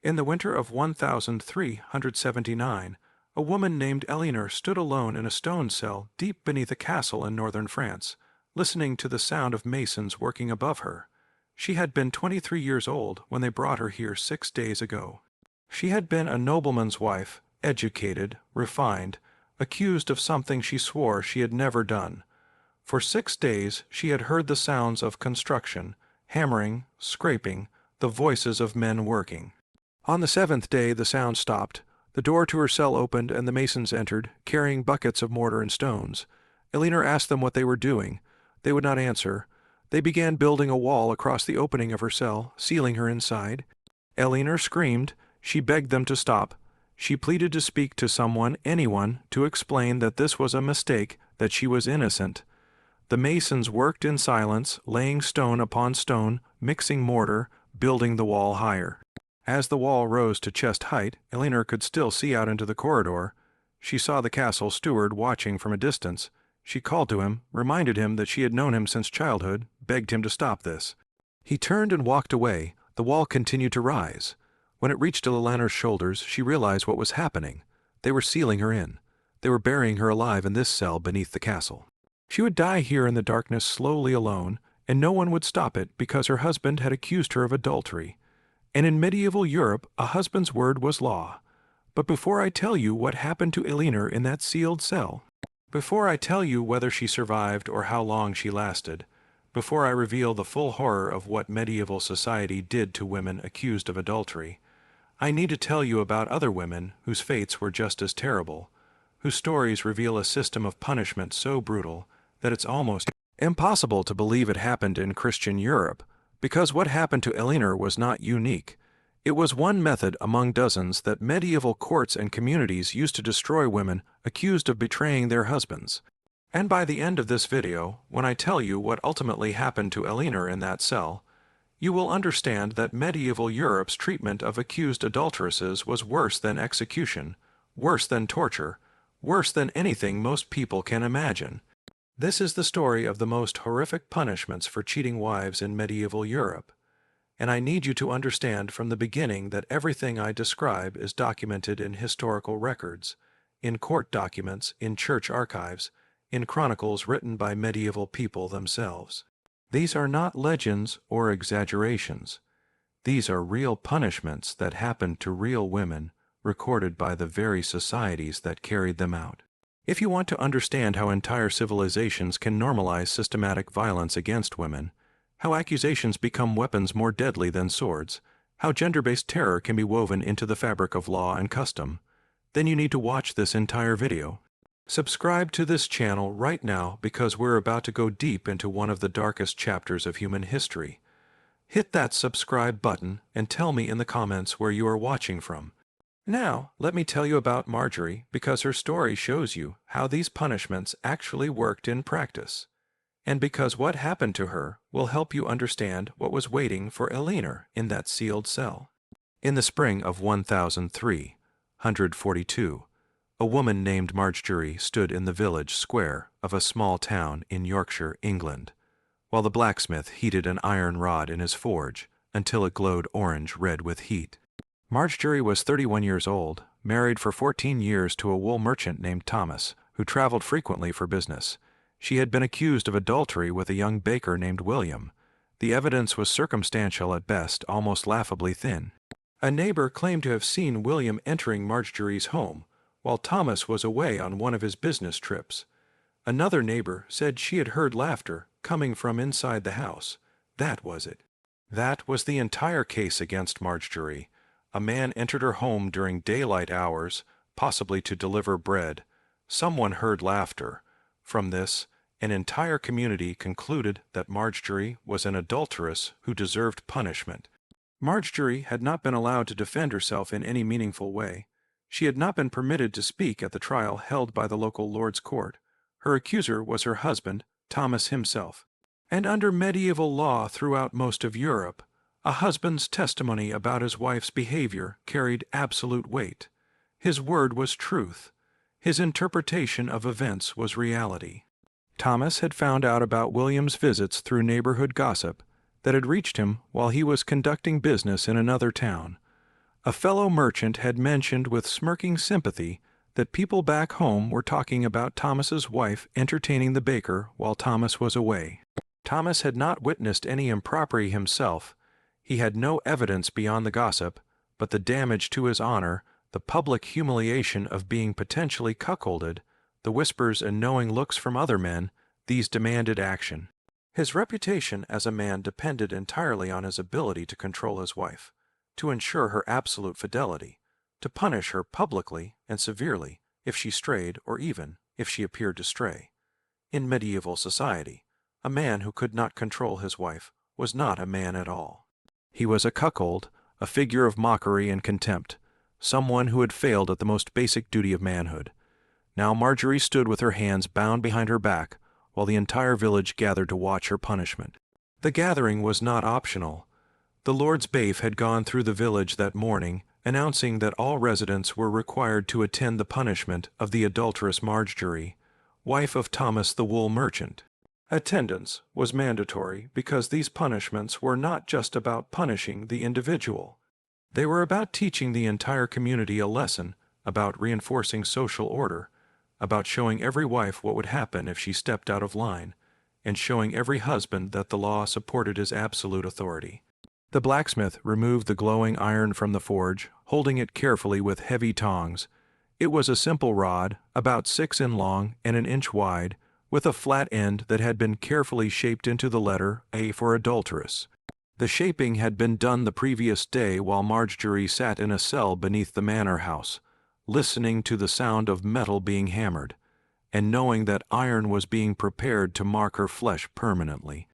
In the winter of 1379, a woman named Eleanor stood alone in a stone cell deep beneath a castle in northern France, listening to the sound of masons working above her. She had been 23 years old when they brought her here 6 days ago. She had been a nobleman's wife, educated, refined, accused of something she swore she had never done. For 6 days she had heard the sounds of construction, hammering, scraping, the voices of men working. On the 7th day the sound stopped. The door to her cell opened and the masons entered, carrying buckets of mortar and stones. Eleanor asked them what they were doing. They would not answer. They began building a wall across the opening of her cell, sealing her inside. Eleanor screamed. She begged them to stop. She pleaded to speak to someone, anyone, to explain that this was a mistake, that she was innocent. The masons worked in silence, laying stone upon stone, mixing mortar, building the wall higher. As the wall rose to chest height, Eleanor could still see out into the corridor. She saw the castle steward watching from a distance. She called to him, reminded him that she had known him since childhood, begged him to stop this. He turned and walked away. The wall continued to rise. When it reached Eleanor's shoulders, she realized what was happening. They were sealing her in. They were burying her alive in this cell beneath the castle. She would die here in the darkness slowly alone, and no one would stop it because her husband had accused her of adultery. And in medieval Europe, a husband's word was law. But before I tell you what happened to Eleanor in that sealed cell, before I tell you whether she survived or how long she lasted, before I reveal the full horror of what medieval society did to women accused of adultery, I need to tell you about other women whose fates were just as terrible, whose stories reveal a system of punishment so brutal that it's almost impossible to believe it happened in Christian Europe, because what happened to Eleanor was not unique. It was one method among dozens that medieval courts and communities used to destroy women accused of betraying their husbands. And by the end of this video, when I tell you what ultimately happened to Eleanor in that cell, you will understand that medieval Europe's treatment of accused adulteresses was worse than execution, worse than torture, worse than anything most people can imagine. This is the story of the most horrific punishments for cheating wives in medieval Europe, and I need you to understand from the beginning that everything I describe is documented in historical records, in court documents, in church archives, in chronicles written by medieval people themselves. These are not legends or exaggerations. These are real punishments that happened to real women, recorded by the very societies that carried them out. If you want to understand how entire civilizations can normalize systematic violence against women, how accusations become weapons more deadly than swords, how gender-based terror can be woven into the fabric of law and custom, then you need to watch this entire video. Subscribe to this channel right now because we're about to go deep into one of the darkest chapters of human history. Hit that subscribe button and tell me in the comments where you are watching from. Now, let me tell you about Marjorie because her story shows you how these punishments actually worked in practice, and because what happened to her will help you understand what was waiting for Eleanor in that sealed cell. In the spring of 1342, a woman named Marjorie stood in the village square of a small town in Yorkshire, England, while the blacksmith heated an iron rod in his forge until it glowed orange-red with heat. Marjorie was 31 years old, married for 14 years to a wool merchant named Thomas, who traveled frequently for business. She had been accused of adultery with a young baker named William. The evidence was circumstantial at best, almost laughably thin. A neighbor claimed to have seen William entering Marjorie's home, while Thomas was away on one of his business trips. Another neighbor said she had heard laughter coming from inside the house. That was it. That was the entire case against Marjorie. A man entered her home during daylight hours, possibly to deliver bread. Someone heard laughter. From this, an entire community concluded that Marjorie was an adulteress who deserved punishment. Marjorie had not been allowed to defend herself in any meaningful way. She had not been permitted to speak at the trial held by the local Lord's Court. Her accuser was her husband, Thomas himself. And under medieval law throughout most of Europe, a husband's testimony about his wife's behavior carried absolute weight. His word was truth. His interpretation of events was reality. Thomas had found out about William's visits through neighborhood gossip that had reached him while he was conducting business in another town. A fellow merchant had mentioned with smirking sympathy that people back home were talking about Thomas's wife entertaining the baker while Thomas was away. Thomas had not witnessed any impropriety himself. He had no evidence beyond the gossip, but the damage to his honor, the public humiliation of being potentially cuckolded, the whispers and knowing looks from other men, these demanded action. His reputation as a man depended entirely on his ability to control his wife, to ensure her absolute fidelity, to punish her publicly and severely if she strayed or even if she appeared to stray. In medieval society, a man who could not control his wife was not a man at all. He was a cuckold, a figure of mockery and contempt, someone who had failed at the most basic duty of manhood. Now Marjorie stood with her hands bound behind her back, while the entire village gathered to watch her punishment. The gathering was not optional. The Lord's bailiff had gone through the village that morning, announcing that all residents were required to attend the punishment of the adulterous Marjorie, wife of Thomas the wool merchant. Attendance was mandatory because these punishments were not just about punishing the individual. They were about teaching the entire community a lesson, about reinforcing social order, about showing every wife what would happen if she stepped out of line, and showing every husband that the law supported his absolute authority. The blacksmith removed the glowing iron from the forge, holding it carefully with heavy tongs. It was a simple rod, about 6 inches long and an inch wide, with a flat end that had been carefully shaped into the letter A for adulteress. The shaping had been done the previous day while Marjorie sat in a cell beneath the manor house, listening to the sound of metal being hammered, and knowing that iron was being prepared to mark her flesh permanently.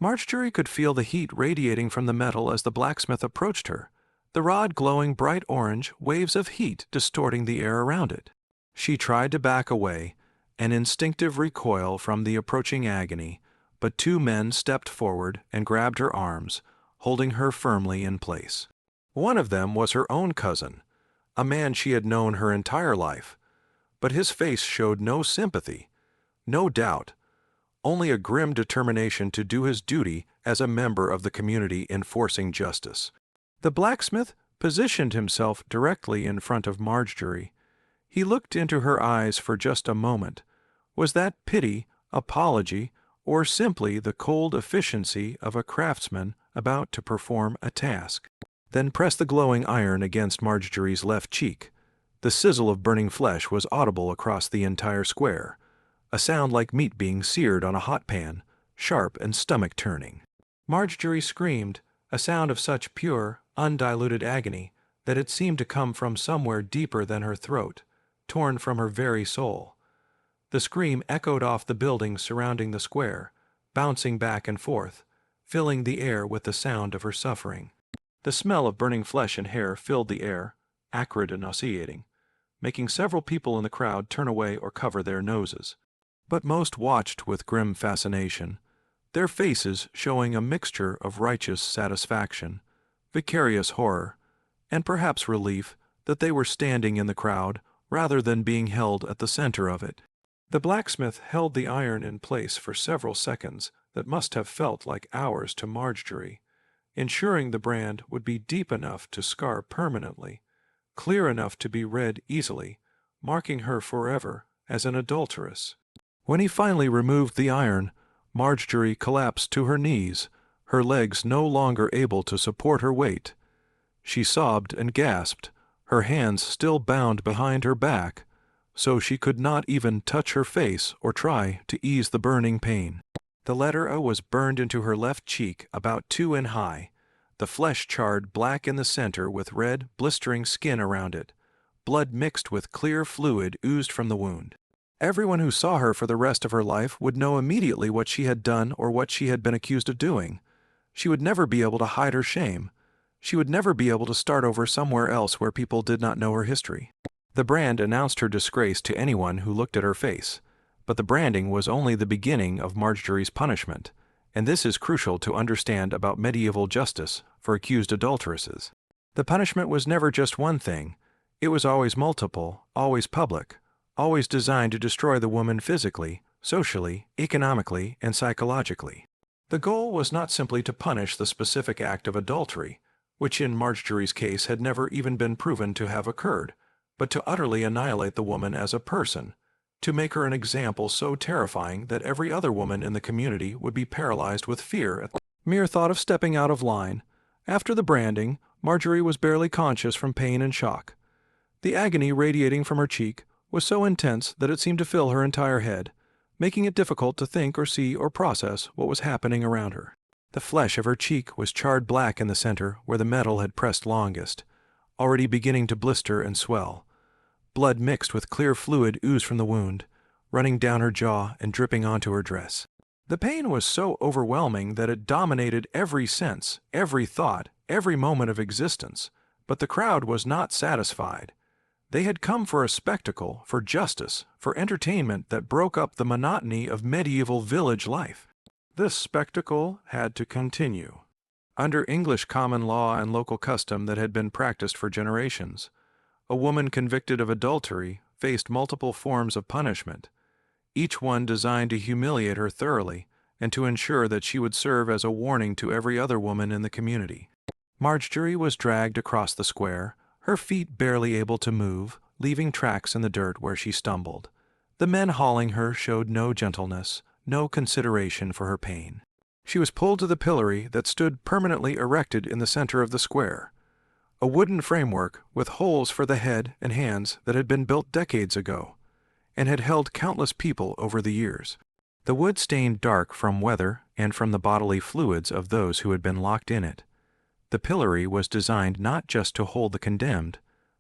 Marjorie could feel the heat radiating from the metal as the blacksmith approached her, the rod glowing bright orange, waves of heat distorting the air around it. She tried to back away, an instinctive recoil from the approaching agony, but 2 men stepped forward and grabbed her arms, holding her firmly in place. One of them was her own cousin, a man she had known her entire life, but his face showed no sympathy, no doubt, only a grim determination to do his duty as a member of the community enforcing justice. The blacksmith positioned himself directly in front of Marjorie. He looked into her eyes for just a moment. Was that pity, apology, or simply the cold efficiency of a craftsman about to perform a task? Then pressed the glowing iron against Marjorie's left cheek. The sizzle of burning flesh was audible across the entire square, a sound like meat being seared on a hot pan, sharp and stomach-turning. Marjorie screamed, a sound of such pure, undiluted agony that it seemed to come from somewhere deeper than her throat, torn from her very soul. The scream echoed off the buildings surrounding the square, bouncing back and forth, filling the air with the sound of her suffering. The smell of burning flesh and hair filled the air, acrid and nauseating, making several people in the crowd turn away or cover their noses. But most watched with grim fascination, their faces showing a mixture of righteous satisfaction, vicarious horror, and perhaps relief that they were standing in the crowd rather than being held at the center of it. The blacksmith held the iron in place for several seconds that must have felt like hours to Marjorie, ensuring the brand would be deep enough to scar permanently, clear enough to be read easily, marking her forever as an adulteress. When he finally removed the iron, Marjorie collapsed to her knees, her legs no longer able to support her weight. She sobbed and gasped, her hands still bound behind her back, so she could not even touch her face or try to ease the burning pain. The letter O was burned into her left cheek about 2 inches high, the flesh charred black in the center with red, blistering skin around it. Blood mixed with clear fluid oozed from the wound. Everyone who saw her for the rest of her life would know immediately what she had done or what she had been accused of doing. She would never be able to hide her shame. She would never be able to start over somewhere else where people did not know her history. The brand announced her disgrace to anyone who looked at her face, but the branding was only the beginning of Marjorie's punishment, and this is crucial to understand about medieval justice for accused adulteresses. The punishment was never just one thing. It was always multiple, always public, always designed to destroy the woman physically, socially, economically, and psychologically. The goal was not simply to punish the specific act of adultery, which in Marjorie's case had never even been proven to have occurred, but to utterly annihilate the woman as a person, to make her an example so terrifying that every other woman in the community would be paralyzed with fear at the mere thought of stepping out of line. After the branding, Marjorie was barely conscious from pain and shock. The agony radiating from her cheek was so intense that it seemed to fill her entire head, making it difficult to think or see or process what was happening around her. The flesh of her cheek was charred black in the center where the metal had pressed longest, already beginning to blister and swell. Blood mixed with clear fluid oozed from the wound, running down her jaw and dripping onto her dress. The pain was so overwhelming that it dominated every sense, every thought, every moment of existence, but the crowd was not satisfied. They had come for a spectacle, for justice, for entertainment that broke up the monotony of medieval village life. This spectacle had to continue. Under English common law and local custom that had been practiced for generations, a woman convicted of adultery faced multiple forms of punishment, each one designed to humiliate her thoroughly and to ensure that she would serve as a warning to every other woman in the community. Marjorie was dragged across the square, her feet barely able to move, leaving tracks in the dirt where she stumbled. The men hauling her showed no gentleness, no consideration for her pain. She was pulled to the pillory that stood permanently erected in the center of the square, a wooden framework with holes for the head and hands that had been built decades ago and had held countless people over the years. The wood stained dark from weather and from the bodily fluids of those who had been locked in it. The pillory was designed not just to hold the condemned,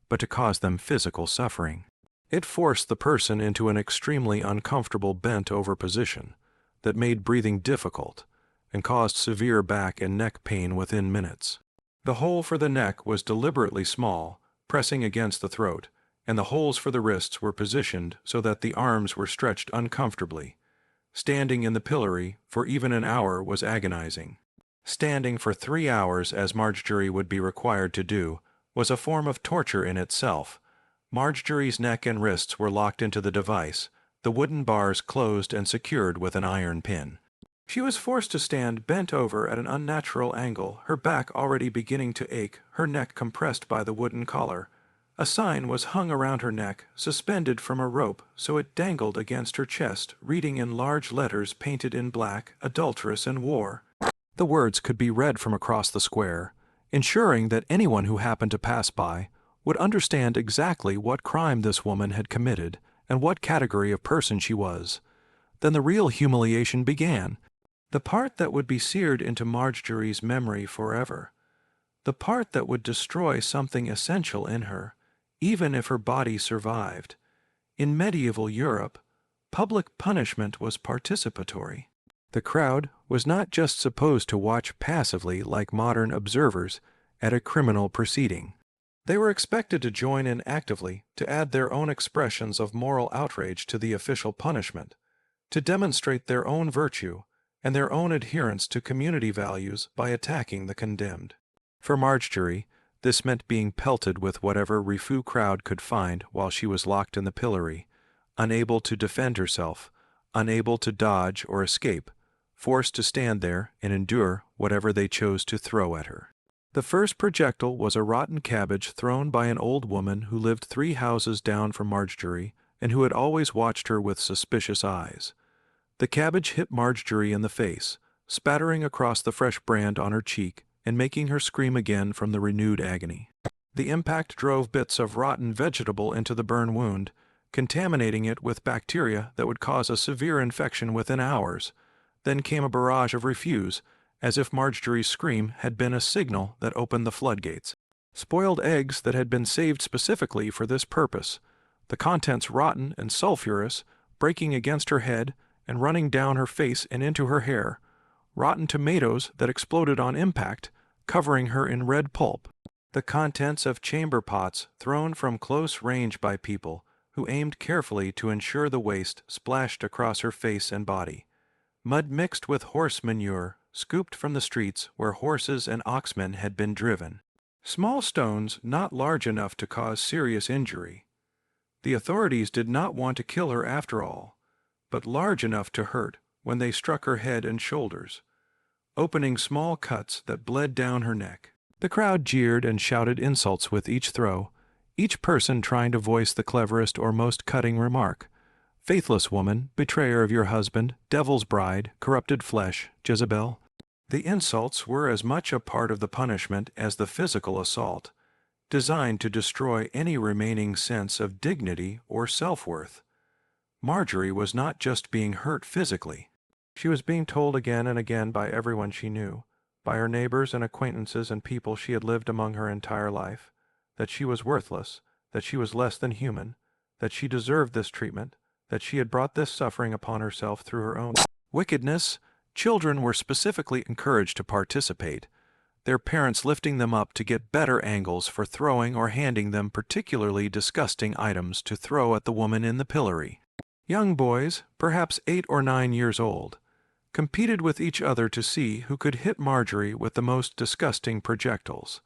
but to cause them physical suffering. It forced the person into an extremely uncomfortable bent-over position that made breathing difficult and caused severe back and neck pain within minutes. The hole for the neck was deliberately small, pressing against the throat, and the holes for the wrists were positioned so that the arms were stretched uncomfortably. Standing in the pillory for even an hour was agonizing. Standing for 3 hours, as Marjorie would be required to do, was a form of torture in itself. Marjorie's neck and wrists were locked into the device, the wooden bars closed and secured with an iron pin. She was forced to stand bent over at an unnatural angle, her back already beginning to ache, her neck compressed by the wooden collar. A sign was hung around her neck, suspended from a rope so it dangled against her chest, reading in large letters painted in black, "Adulteress in War." The words could be read from across the square, ensuring that anyone who happened to pass by would understand exactly what crime this woman had committed and what category of person she was. Then the real humiliation began, the part that would be seared into Marjorie's memory forever, the part that would destroy something essential in her, even if her body survived. In medieval Europe, public punishment was participatory. The crowd was not just supposed to watch passively like modern observers at a criminal proceeding. They were expected to join in actively, to add their own expressions of moral outrage to the official punishment, to demonstrate their own virtue and their own adherence to community values by attacking the condemned. For Marjorie, this meant being pelted with whatever refuse crowd could find while she was locked in the pillory, unable to defend herself, unable to dodge or escape, forced to stand there and endure whatever they chose to throw at her. The first projectile was a rotten cabbage thrown by an old woman who lived 3 houses down from Marjorie and who had always watched her with suspicious eyes. The cabbage hit Marjorie in the face, spattering across the fresh brand on her cheek and making her scream again from the renewed agony. The impact drove bits of rotten vegetable into the burn wound, contaminating it with bacteria that would cause a severe infection within hours. Then came a barrage of refuse, as if Marjorie's scream had been a signal that opened the floodgates. Spoiled eggs that had been saved specifically for this purpose, the contents rotten and sulfurous, breaking against her head and running down her face and into her hair. Rotten tomatoes that exploded on impact, covering her in red pulp. The contents of chamber pots thrown from close range by people who aimed carefully to ensure the waste splashed across her face and body. Mud mixed with horse manure, scooped from the streets where horses and oxmen had been driven. Small stones not large enough to cause serious injury. The authorities did not want to kill her after all, but large enough to hurt when they struck her head and shoulders, opening small cuts that bled down her neck. The crowd jeered and shouted insults with each throw, each person trying to voice the cleverest or most cutting remark. Faithless woman, betrayer of your husband, devil's bride, corrupted flesh, Jezebel. The insults were as much a part of the punishment as the physical assault, designed to destroy any remaining sense of dignity or self-worth. Marjorie was not just being hurt physically. She was being told again and again by everyone she knew, by her neighbors and acquaintances and people she had lived among her entire life, that she was worthless, that she was less than human, that she deserved this treatment, that she had brought this suffering upon herself through her own wickedness. Children were specifically encouraged to participate, their parents lifting them up to get better angles for throwing or handing them particularly disgusting items to throw at the woman in the pillory. Young boys, perhaps 8 or 9 years old, competed with each other to see who could hit Marjorie with the most disgusting projectiles,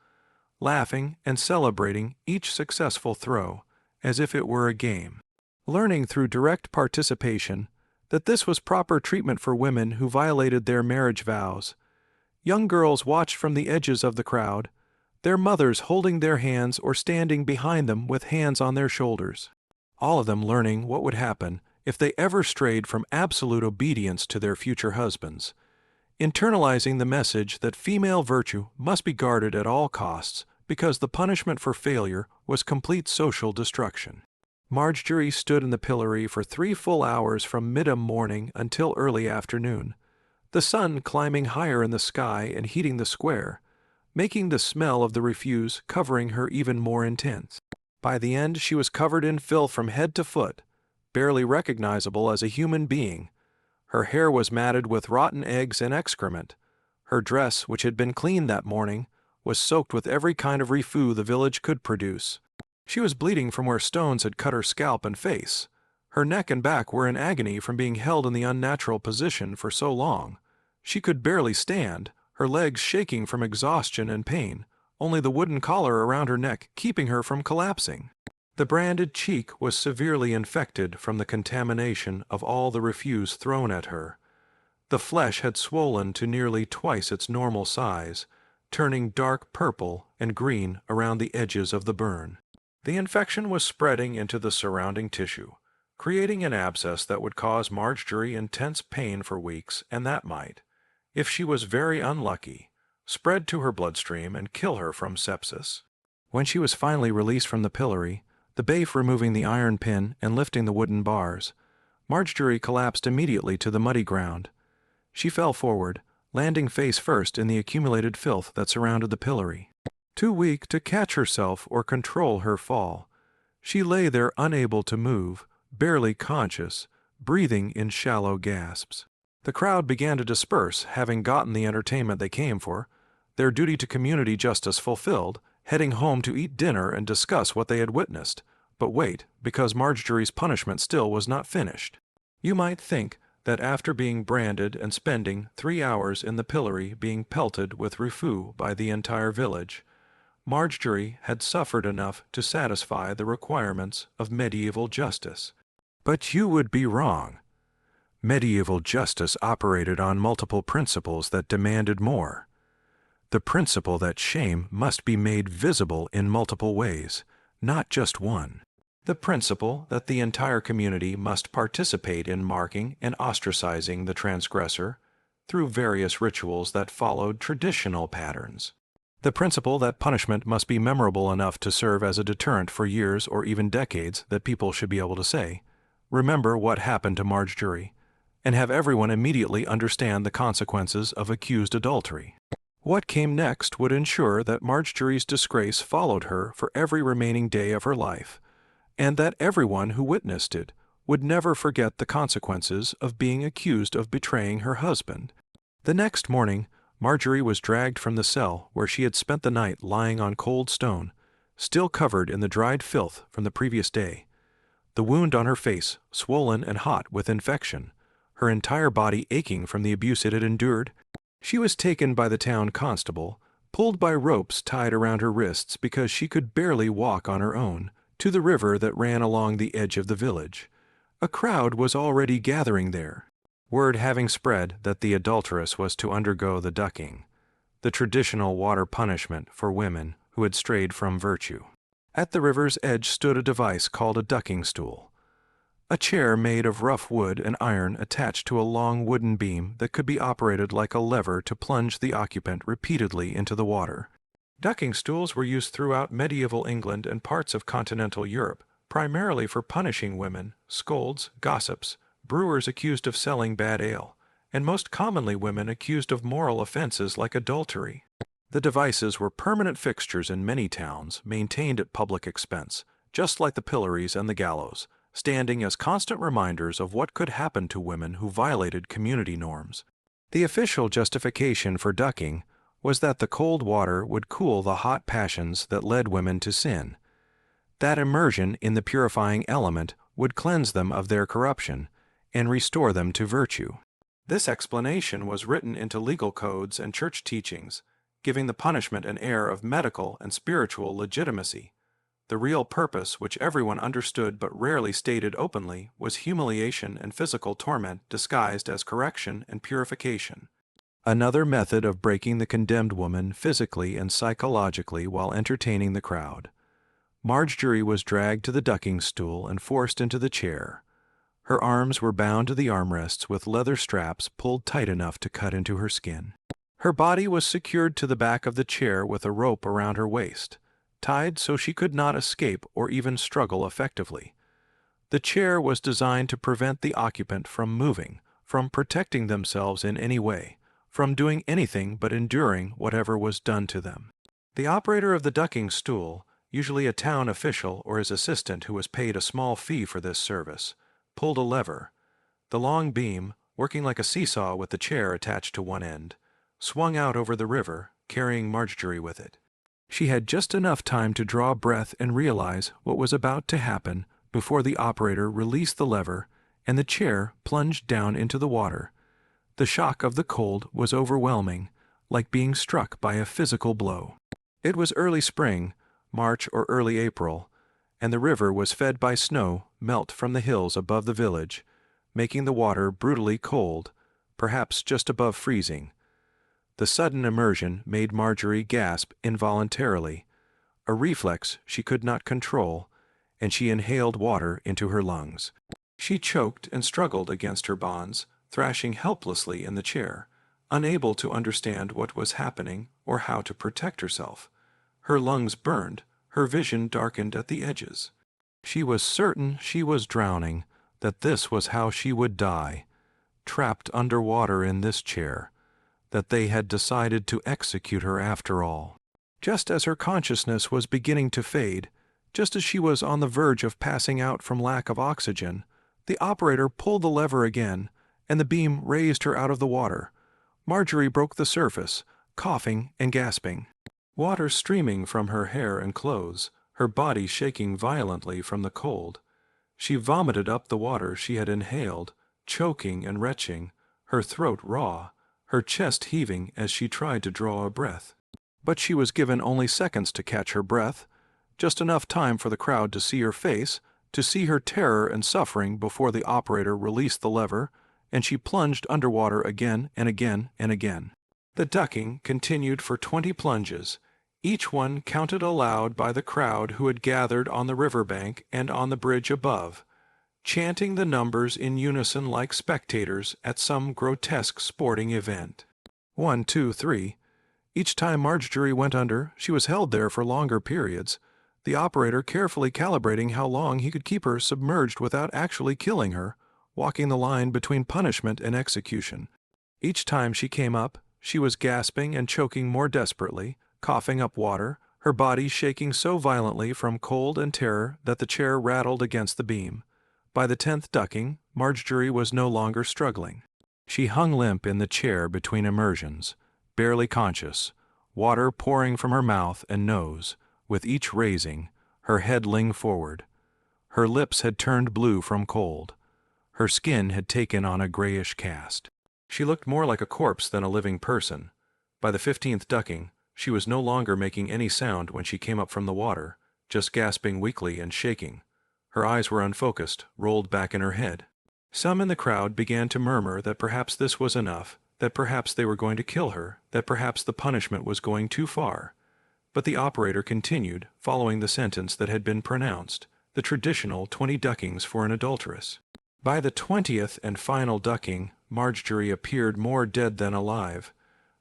laughing and celebrating each successful throw as if it were a game. Learning through direct participation that this was proper treatment for women who violated their marriage vows, young girls watched from the edges of the crowd, their mothers holding their hands or standing behind them with hands on their shoulders, all of them learning what would happen if they ever strayed from absolute obedience to their future husbands, internalizing the message that female virtue must be guarded at all costs because the punishment for failure was complete social destruction. Marjorie stood in the pillory for 3 full hours from mid-morning until early afternoon, the sun climbing higher in the sky and heating the square, making the smell of the refuse covering her even more intense. By the end, she was covered in filth from head to foot, barely recognizable as a human being. Her hair was matted with rotten eggs and excrement. Her dress, which had been cleaned that morning, was soaked with every kind of refuse the village could produce. She was bleeding from where stones had cut her scalp and face. Her neck and back were in agony from being held in the unnatural position for so long. She could barely stand, her legs shaking from exhaustion and pain, only the wooden collar around her neck keeping her from collapsing. The branded cheek was severely infected from the contamination of all the refuse thrown at her. The flesh had swollen to nearly twice its normal size, turning dark purple and green around the edges of the burn. The infection was spreading into the surrounding tissue, creating an abscess that would cause Marjorie intense pain for weeks, and that might, if she was very unlucky, spread to her bloodstream and kill her from sepsis. When she was finally released from the pillory, the bafe removing the iron pin and lifting the wooden bars, Marjorie collapsed immediately to the muddy ground. She fell forward, landing face first in the accumulated filth that surrounded the pillory. Too weak to catch herself or control her fall, she lay there unable to move, barely conscious, breathing in shallow gasps. The crowd began to disperse, having gotten the entertainment they came for, their duty to community justice fulfilled, heading home to eat dinner and discuss what they had witnessed. But wait, because Marjorie's punishment still was not finished. You might think that after being branded and spending 3 hours in the pillory being pelted with refuse by the entire village, Marjorie had suffered enough to satisfy the requirements of medieval justice. But you would be wrong. Medieval justice operated on multiple principles that demanded more. The principle that shame must be made visible in multiple ways, not just one. The principle that the entire community must participate in marking and ostracizing the transgressor through various rituals that followed traditional patterns. The principle that punishment must be memorable enough to serve as a deterrent for years or even decades that people should be able to say, "Remember what happened to Marjorie," and have everyone immediately understand the consequences of accused adultery. What came next would ensure that Marjorie's disgrace followed her for every remaining day of her life, and that everyone who witnessed it would never forget the consequences of being accused of betraying her husband. The next morning, Marjorie was dragged from the cell where she had spent the night lying on cold stone, still covered in the dried filth from the previous day, the wound on her face swollen and hot with infection, her entire body aching from the abuse it had endured. She was taken by the town constable, pulled by ropes tied around her wrists because she could barely walk on her own, to the river that ran along the edge of the village. A crowd was already gathering there, word having spread that the adulteress was to undergo the ducking. the traditional water punishment for women who had strayed from virtue. At the river's edge stood a device called a ducking stool, a chair made of rough wood and iron attached to a long wooden beam that could be operated like a lever to plunge the occupant repeatedly into the water. Ducking stools were used throughout medieval England and parts of continental Europe, primarily for punishing women, scolds, gossips, brewers accused of selling bad ale, and most commonly women accused of moral offenses like adultery. The devices were permanent fixtures in many towns, maintained at public expense, just like the pillories and the gallows, standing as constant reminders of what could happen to women who violated community norms. The official justification for ducking was that the cold water would cool the hot passions that led women to sin. That immersion in the purifying element would cleanse them of their corruption and restore them to virtue. This explanation was written into legal codes and church teachings, giving the punishment an air of medical and spiritual legitimacy. The real purpose, which everyone understood but rarely stated openly, was humiliation and physical torment disguised as correction and purification. Another method of breaking the condemned woman physically and psychologically while entertaining the crowd. Marjorie was dragged to the ducking stool and forced into the chair. Her arms were bound to the armrests with leather straps pulled tight enough to cut into her skin. Her body was secured to the back of the chair with a rope around her waist, tied so she could not escape or even struggle effectively. The chair was designed to prevent the occupant from moving, from protecting themselves in any way, from doing anything but enduring whatever was done to them. The operator of the ducking stool, usually a town official or his assistant who was paid a small fee for this service, pulled a lever. The long beam, working like a seesaw with the chair attached to one end, swung out over the river, carrying Marjorie with it. She had just enough time to draw breath and realize what was about to happen before the operator released the lever and the chair plunged down into the water. The shock of the cold was overwhelming, like being struck by a physical blow. It was early spring, March or early April, and the river was fed by snow melt from the hills above the village, making the water brutally cold, perhaps just above freezing. The sudden immersion made Marjorie gasp involuntarily, a reflex she could not control, and she inhaled water into her lungs. She choked and struggled against her bonds, thrashing helplessly in the chair, unable to understand what was happening or how to protect herself. Her lungs burned, her vision darkened at the edges. She was certain she was drowning, that this was how she would die, trapped under water in this chair, that they had decided to execute her after all. Just as her consciousness was beginning to fade, just as she was on the verge of passing out from lack of oxygen, the operator pulled the lever again, and the beam raised her out of the water. Marjorie broke the surface, coughing and gasping. Water streaming from her hair and clothes, her body shaking violently from the cold. She vomited up the water she had inhaled, choking and retching, her throat raw, her chest heaving as she tried to draw a breath. But she was given only seconds to catch her breath, just enough time for the crowd to see her face, to see her terror and suffering before the operator released the lever, and she plunged underwater again and again and again. The ducking continued for 20 plunges, each one counted aloud by the crowd who had gathered on the riverbank and on the bridge above, chanting the numbers in unison like spectators at some grotesque sporting event. 1, 2, 3. Each time Marjorie went under, she was held there for longer periods, the operator carefully calibrating how long he could keep her submerged without actually killing her, walking the line between punishment and execution. Each time she came up, she was gasping and choking more desperately, coughing up water, her body shaking so violently from cold and terror that the chair rattled against the beam. By the 10th ducking, Marjorie was no longer struggling. She hung limp in the chair between immersions, barely conscious, water pouring from her mouth and nose, with each raising, her head leaned forward. Her lips had turned blue from cold. Her skin had taken on a grayish cast. She looked more like a corpse than a living person. By the 15th ducking, she was no longer making any sound when she came up from the water, just gasping weakly and shaking. Her eyes were unfocused, rolled back in her head. Some in the crowd began to murmur that perhaps this was enough, that perhaps they were going to kill her, that perhaps the punishment was going too far. But the operator continued, following the sentence that had been pronounced, the traditional 20 duckings for an adulteress. By the 20th and final ducking, Marjorie appeared more dead than alive.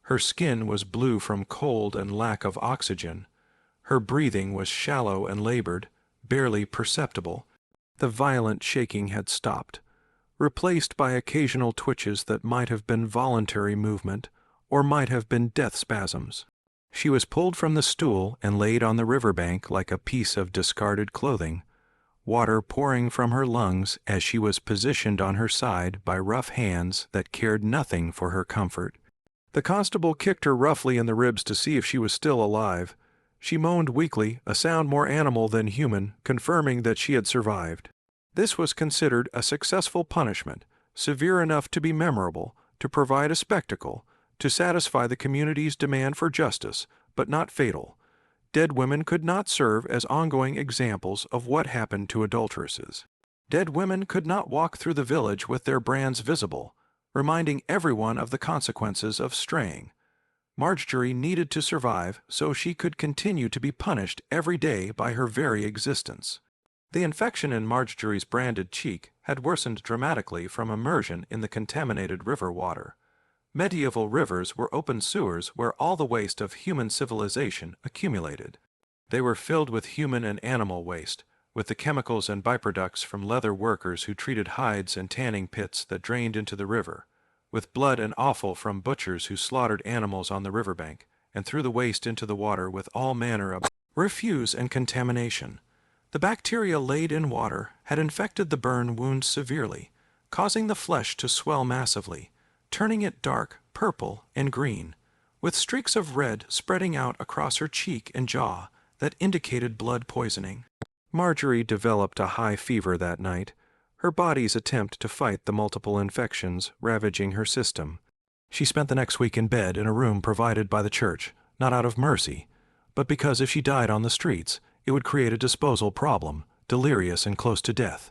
Her skin was blue from cold and lack of oxygen. Her breathing was shallow and labored, barely perceptible. The violent shaking had stopped, replaced by occasional twitches that might have been voluntary movement or might have been death spasms. She was pulled from the stool and laid on the riverbank like a piece of discarded clothing, water pouring from her lungs as she was positioned on her side by rough hands that cared nothing for her comfort. The constable kicked her roughly in the ribs to see if she was still alive. She moaned weakly, a sound more animal than human, confirming that she had survived. This was considered a successful punishment, severe enough to be memorable, to provide a spectacle, to satisfy the community's demand for justice, but not fatal. Dead women could not serve as ongoing examples of what happened to adulteresses. Dead women could not walk through the village with their brands visible, reminding everyone of the consequences of straying. Marjorie needed to survive so she could continue to be punished every day by her very existence. The infection in Marjorie's branded cheek had worsened dramatically from immersion in the contaminated river water. Medieval rivers were open sewers where all the waste of human civilization accumulated. They were filled with human and animal waste, with the chemicals and byproducts from leather workers who treated hides and tanning pits that drained into the river, with blood and offal from butchers who slaughtered animals on the riverbank and threw the waste into the water with all manner of refuse and contamination. The bacteria laid in water had infected the burn wound severely, causing the flesh to swell massively, turning it dark, purple, and green, with streaks of red spreading out across her cheek and jaw that indicated blood poisoning. Marjorie developed a high fever that night, her body's attempt to fight the multiple infections ravaging her system. She spent the next week in bed in a room provided by the church, not out of mercy, but because if she died on the streets, it would create a disposal problem, delirious and close to death.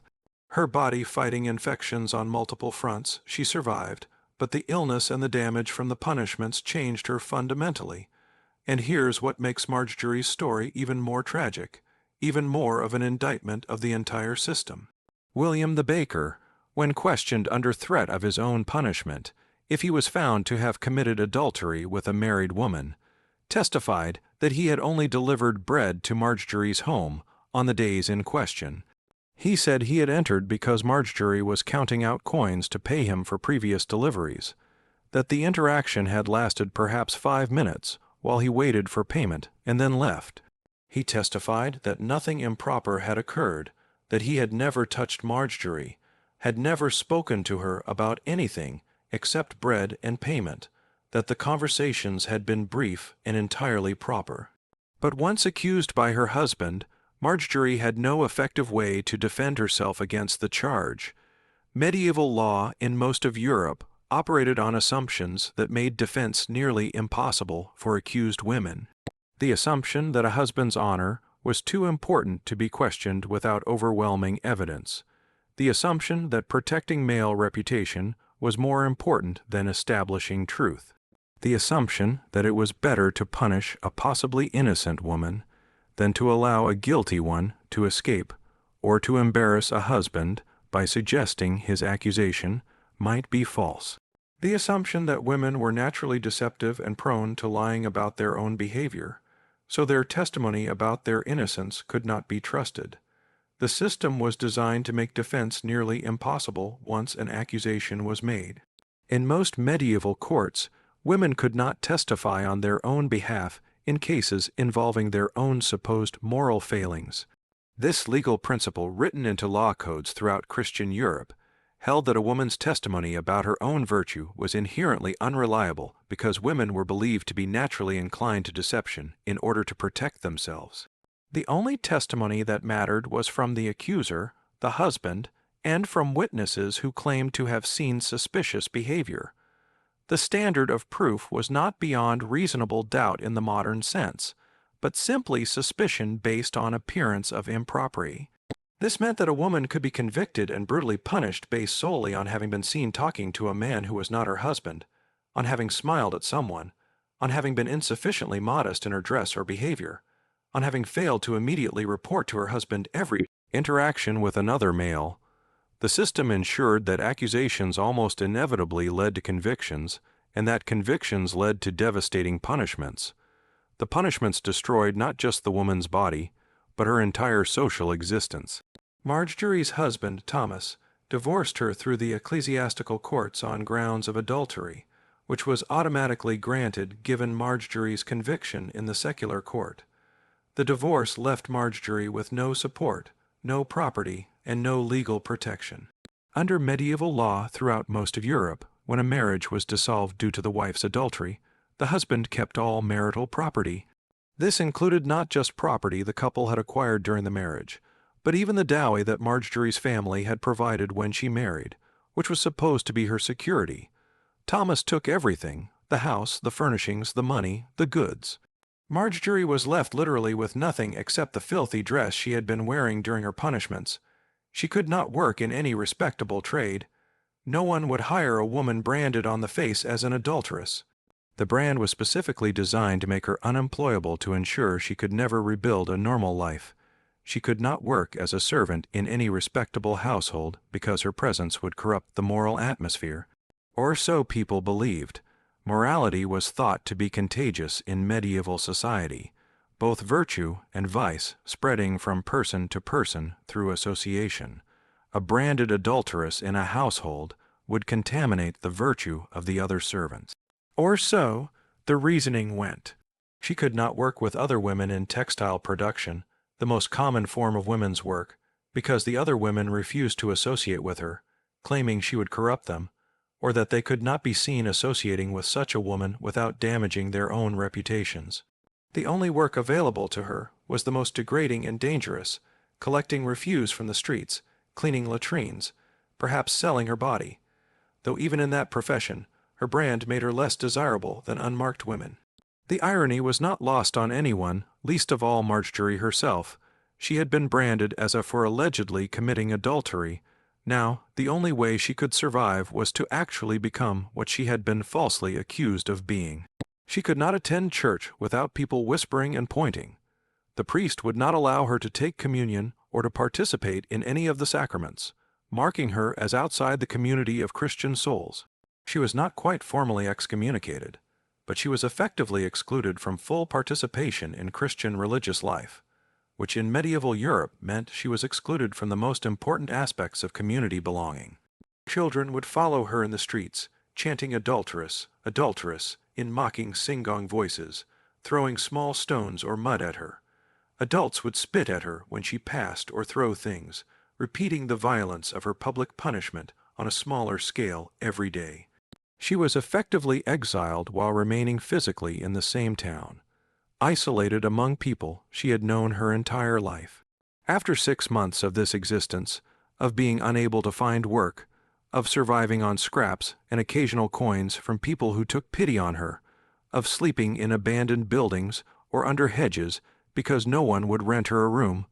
Her body fighting infections on multiple fronts, she survived, but the illness and the damage from the punishments changed her fundamentally. And here's what makes Marjorie's story even more tragic, even more of an indictment of the entire system. William the baker, when questioned under threat of his own punishment, if he was found to have committed adultery with a married woman, testified that he had only delivered bread to Marjorie's home on the days in question. He said he had entered because Marjorie was counting out coins to pay him for previous deliveries, that the interaction had lasted perhaps 5 minutes while he waited for payment and then left. He testified that nothing improper had occurred, that he had never touched Marjorie, had never spoken to her about anything except bread and payment, that the conversations had been brief and entirely proper. But once accused by her husband, Marjorie had no effective way to defend herself against the charge. Medieval law in most of Europe operated on assumptions that made defense nearly impossible for accused women. The assumption that a husband's honor was too important to be questioned without overwhelming evidence. The assumption that protecting male reputation was more important than establishing truth. The assumption that it was better to punish a possibly innocent woman than to allow a guilty one to escape, or to embarrass a husband by suggesting his accusation might be false. The assumption that women were naturally deceptive and prone to lying about their own behavior, so their testimony about their innocence could not be trusted. The system was designed to make defense nearly impossible once an accusation was made. In most medieval courts, women could not testify on their own behalf in cases involving their own supposed moral failings. This legal principle, written into law codes throughout Christian Europe, held that a woman's testimony about her own virtue was inherently unreliable because women were believed to be naturally inclined to deception in order to protect themselves. The only testimony that mattered was from the accuser, the husband, and from witnesses who claimed to have seen suspicious behavior. The standard of proof was not beyond reasonable doubt in the modern sense, but simply suspicion based on appearance of impropriety. This meant that a woman could be convicted and brutally punished based solely on having been seen talking to a man who was not her husband, on having smiled at someone, on having been insufficiently modest in her dress or behavior, on having failed to immediately report to her husband every interaction with another male. The system ensured that accusations almost inevitably led to convictions, and that convictions led to devastating punishments. The punishments destroyed not just the woman's body, but her entire social existence. Marjorie's husband, Thomas, divorced her through the ecclesiastical courts on grounds of adultery, which was automatically granted given Marjorie's conviction in the secular court. The divorce left Marjorie with no support, no property, and no legal protection. Under medieval law throughout most of Europe, when a marriage was dissolved due to the wife's adultery, the husband kept all marital property. This included not just property the couple had acquired during the marriage, but even the dowry that Marjorie's family had provided when she married, which was supposed to be her security. Thomas took everything: the house, the furnishings, the money, the goods. Marjorie was left literally with nothing except the filthy dress she had been wearing during her punishments. She could not work in any respectable trade. No one would hire a woman branded on the face as an adulteress. The brand was specifically designed to make her unemployable to ensure she could never rebuild a normal life. She could not work as a servant in any respectable household because her presence would corrupt the moral atmosphere. Or so people believed. Morality was thought to be contagious in medieval society, both virtue and vice spreading from person to person through association. A branded adulteress in a household would contaminate the virtue of the other servants. Or so the reasoning went. She could not work with other women in textile production, the most common form of women's work, because the other women refused to associate with her, claiming she would corrupt them, or that they could not be seen associating with such a woman without damaging their own reputations. The only work available to her was the most degrading and dangerous, collecting refuse from the streets, cleaning latrines, perhaps selling her body, though even in that profession, her brand made her less desirable than unmarked women. The irony was not lost on anyone, least of all Marjorie herself. She had been branded as a for allegedly committing adultery. Now, the only way she could survive was to actually become what she had been falsely accused of being. She could not attend church without people whispering and pointing. The priest would not allow her to take communion or to participate in any of the sacraments, marking her as outside the community of Christian souls. She was not quite formally excommunicated, but she was effectively excluded from full participation in Christian religious life, which in medieval Europe meant she was excluded from the most important aspects of community belonging. Children would follow her in the streets, chanting "adulteress, adulteress," in mocking sing-gong voices, throwing small stones or mud at her. Adults would spit at her when she passed or throw things, repeating the violence of her public punishment on a smaller scale every day. She was effectively exiled while remaining physically in the same town, isolated among people she had known her entire life. After 6 months of this existence, of being unable to find work, of surviving on scraps and occasional coins from people who took pity on her, of sleeping in abandoned buildings or under hedges because no one would rent her a room,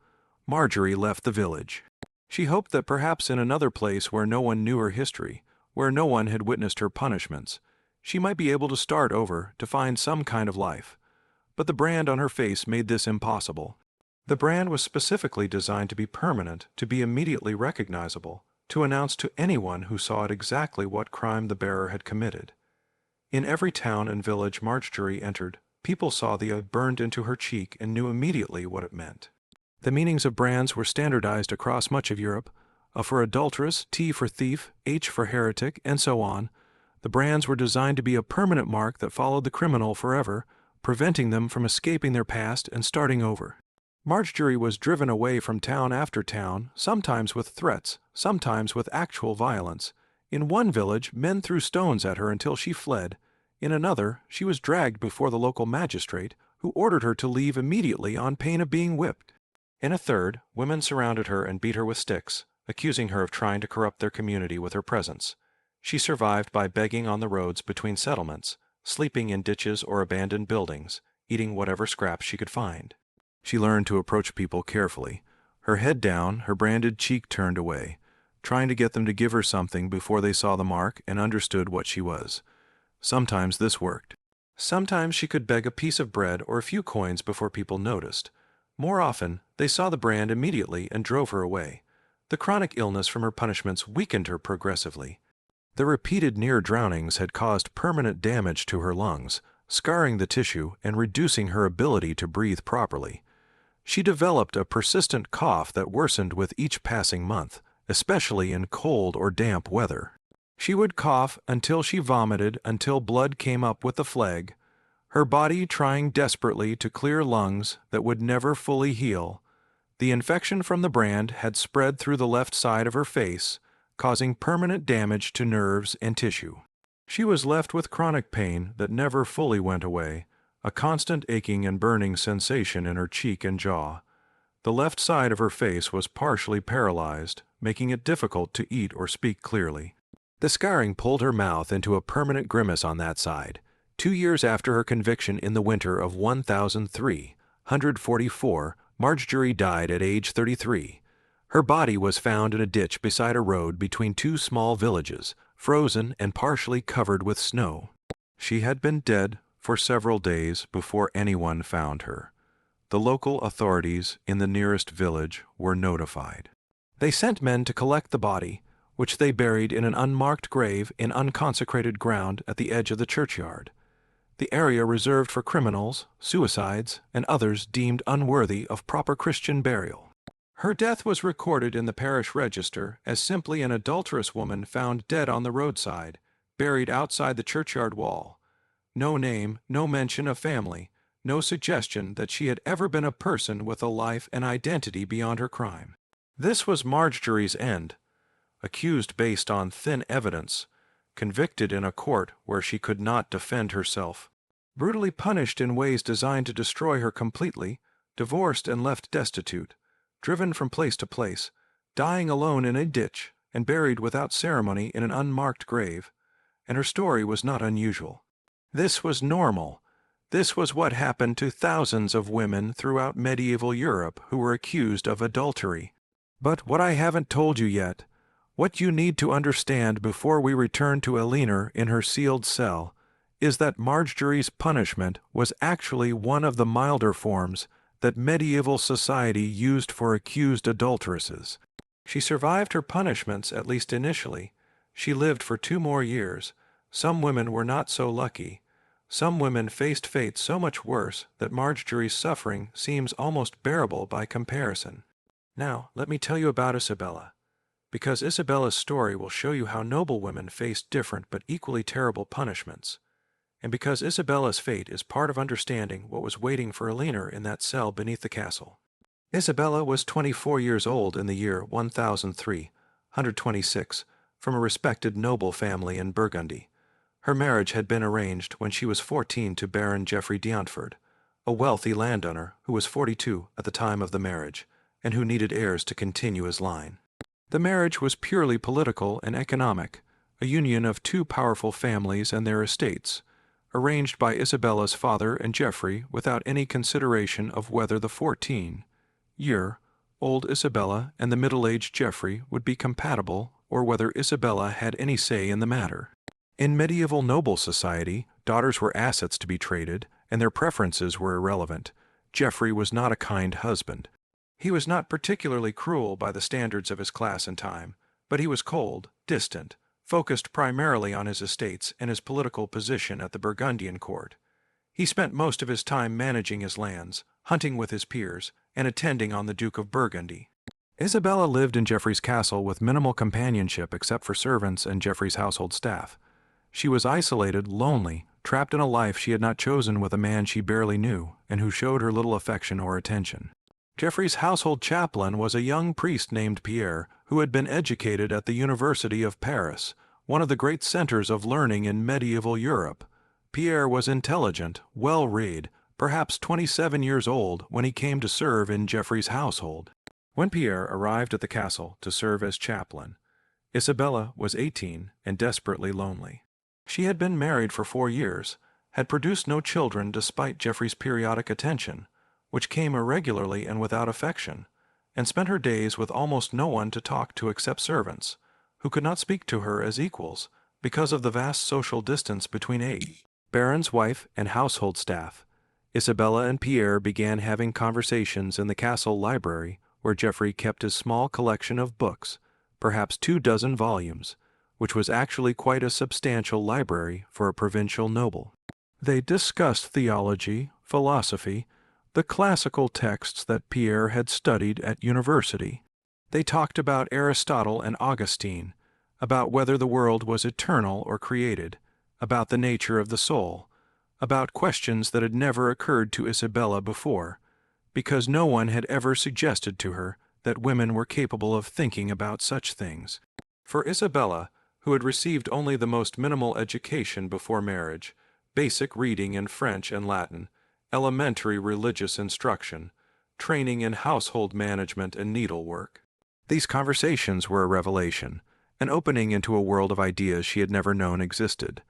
Marjorie left the village. She hoped that perhaps in another place where no one knew her history, where no one had witnessed her punishments, she might be able to start over, to find some kind of life. But the brand on her face made this impossible. The brand was specifically designed to be permanent, to be immediately recognizable, to announce to anyone who saw it exactly what crime the bearer had committed. In every town and village Marjorie entered, people saw the eye burned into her cheek and knew immediately what it meant. The meanings of brands were standardized across much of Europe. A for adulteress, T for thief, H for heretic, and so on. The brands were designed to be a permanent mark that followed the criminal forever, preventing them from escaping their past and starting over. Marjorie was driven away from town after town, sometimes with threats, sometimes with actual violence. In one village, men threw stones at her until she fled. In another, she was dragged before the local magistrate, who ordered her to leave immediately on pain of being whipped. In a third, women surrounded her and beat her with sticks, accusing her of trying to corrupt their community with her presence. She survived by begging on the roads between settlements, sleeping in ditches or abandoned buildings, eating whatever scraps she could find. She learned to approach people carefully, her head down, her branded cheek turned away, trying to get them to give her something before they saw the mark and understood what she was. Sometimes this worked. Sometimes she could beg a piece of bread or a few coins before people noticed. More often, they saw the brand immediately and drove her away. The chronic illness from her punishments weakened her progressively. The repeated near drownings had caused permanent damage to her lungs, scarring the tissue and reducing her ability to breathe properly. She developed a persistent cough that worsened with each passing month, especially in cold or damp weather. She would cough until she vomited, until blood came up with the phlegm, her body trying desperately to clear lungs that would never fully heal. The infection from the brand had spread through the left side of her face, causing permanent damage to nerves and tissue. She was left with chronic pain that never fully went away, a constant aching and burning sensation in her cheek and jaw. The left side of her face was partially paralyzed, making it difficult to eat or speak clearly. The scarring pulled her mouth into a permanent grimace on that side. 2 years after her conviction in the winter of 1344, Marjorie died at age 33. Her body was found in a ditch beside a road between two small villages, frozen and partially covered with snow. She had been dead for several days before anyone found her. The local authorities in the nearest village were notified. They sent men to collect the body, which they buried in an unmarked grave in unconsecrated ground at the edge of the churchyard, the area reserved for criminals, suicides, and others deemed unworthy of proper Christian burial. Her death was recorded in the parish register as simply an adulterous woman found dead on the roadside, buried outside the churchyard wall. No name, no mention of family, no suggestion that she had ever been a person with a life and identity beyond her crime. This was Marjorie's end. Accused based on thin evidence, convicted in a court where she could not defend herself, brutally punished in ways designed to destroy her completely, divorced and left destitute, driven from place to place, dying alone in a ditch, and buried without ceremony in an unmarked grave. And her story was not unusual. This was normal. This was what happened to thousands of women throughout medieval Europe who were accused of adultery. But what I haven't told you yet, what you need to understand before we return to Elinor in her sealed cell, is that Marjorie's punishment was actually one of the milder forms that medieval society used for accused adulteresses. She survived her punishments, at least initially. She lived for 2 more years. Some women were not so lucky. Some women faced fate so much worse that Marjorie's suffering seems almost bearable by comparison. Now, let me tell you about Isabella, because Isabella's story will show you how noble women faced different but equally terrible punishments, and because Isabella's fate is part of understanding what was waiting for Elinor in that cell beneath the castle. Isabella was 24 years old in the year 1326, from a respected noble family in Burgundy. Her marriage had been arranged when she was 14 to Baron Geoffrey d'Antford, a wealthy landowner who was 42 at the time of the marriage, and who needed heirs to continue his line. The marriage was purely political and economic, a union of 2 powerful families and their estates, arranged by Isabella's father and Geoffrey without any consideration of whether the 14-year-old Isabella and the middle-aged Geoffrey would be compatible or whether Isabella had any say in the matter. In medieval noble society, daughters were assets to be traded, and their preferences were irrelevant. Geoffrey was not a kind husband. He was not particularly cruel by the standards of his class and time, but he was cold, distant, focused primarily on his estates and his political position at the Burgundian court. He spent most of his time managing his lands, hunting with his peers, and attending on the Duke of Burgundy. Isabella lived in Geoffrey's castle with minimal companionship except for servants and Geoffrey's household staff. She was isolated, lonely, trapped in a life she had not chosen with a man she barely knew and who showed her little affection or attention. Geoffrey's household chaplain was a young priest named Pierre who had been educated at the University of Paris, one of the great centers of learning in medieval Europe. Pierre was intelligent, well-read, perhaps 27 years old when he came to serve in Geoffrey's household. When Pierre arrived at the castle to serve as chaplain, Isabella was 18 and desperately lonely. She had been married for 4 years, had produced no children despite Geoffrey's periodic attention, which came irregularly and without affection, and spent her days with almost no one to talk to except servants, who could not speak to her as equals, because of the vast social distance between Baron's wife and household staff. Isabella and Pierre began having conversations in the castle library, where Geoffrey kept his small collection of books, perhaps 24 volumes, which was actually quite a substantial library for a provincial noble. They discussed theology, philosophy, the classical texts that Pierre had studied at university. They talked about Aristotle and Augustine, about whether the world was eternal or created, about the nature of the soul, about questions that had never occurred to Isabella before, because no one had ever suggested to her that women were capable of thinking about such things. For Isabella, who had received only the most minimal education before marriage, basic reading in French and Latin, elementary religious instruction, training in household management and needlework, these conversations were a revelation, an opening into a world of ideas she had never known existed.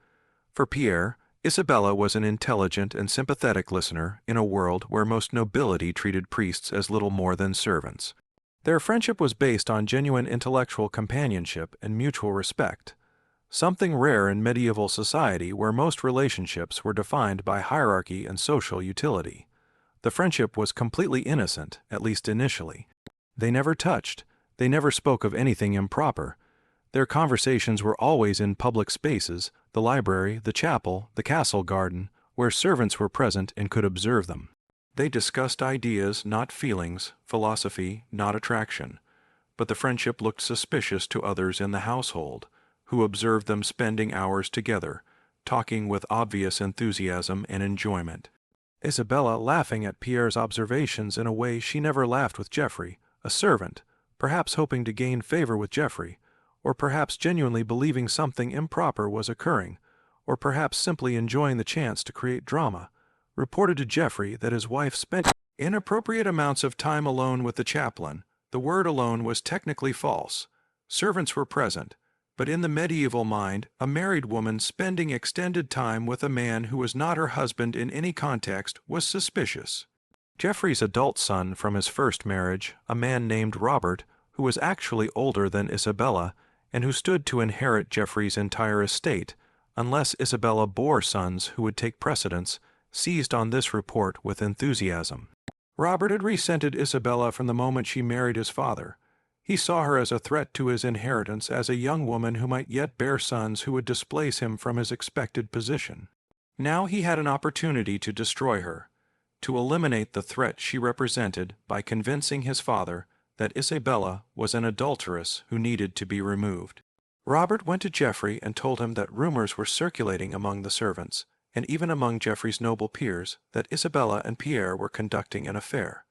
For Pierre, Isabella was an intelligent and sympathetic listener in a world where most nobility treated priests as little more than servants. Their friendship was based on genuine intellectual companionship and mutual respect, something rare in medieval society where most relationships were defined by hierarchy and social utility. The friendship was completely innocent, at least initially. They never touched, they never spoke of anything improper. Their conversations were always in public spaces, the library, the chapel, the castle garden, where servants were present and could observe them. They discussed ideas, not feelings, philosophy, not attraction. But the friendship looked suspicious to others in the household, who observed them spending hours together, talking with obvious enthusiasm and enjoyment. Isabella laughing at Pierre's observations in a way she never laughed with Geoffrey, a servant, perhaps hoping to gain favor with Geoffrey, or perhaps genuinely believing something improper was occurring, or perhaps simply enjoying the chance to create drama, reported to Geoffrey that his wife spent inappropriate amounts of time alone with the chaplain. The word alone was technically false. Servants were present, but in the medieval mind, a married woman spending extended time with a man who was not her husband in any context was suspicious. Geoffrey's adult son from his first marriage, a man named Robert, who was actually older than Isabella, and who stood to inherit Geoffrey's entire estate, unless Isabella bore sons who would take precedence, seized on this report with enthusiasm. Robert had resented Isabella from the moment she married his father. He saw her as a threat to his inheritance, as a young woman who might yet bear sons who would displace him from his expected position. Now he had an opportunity to destroy her, to eliminate the threat she represented by convincing his father that Isabella was an adulteress who needed to be removed. Robert went to Geoffrey and told him that rumors were circulating among the servants, and even among Geoffrey's noble peers, that Isabella and Pierre were conducting an affair,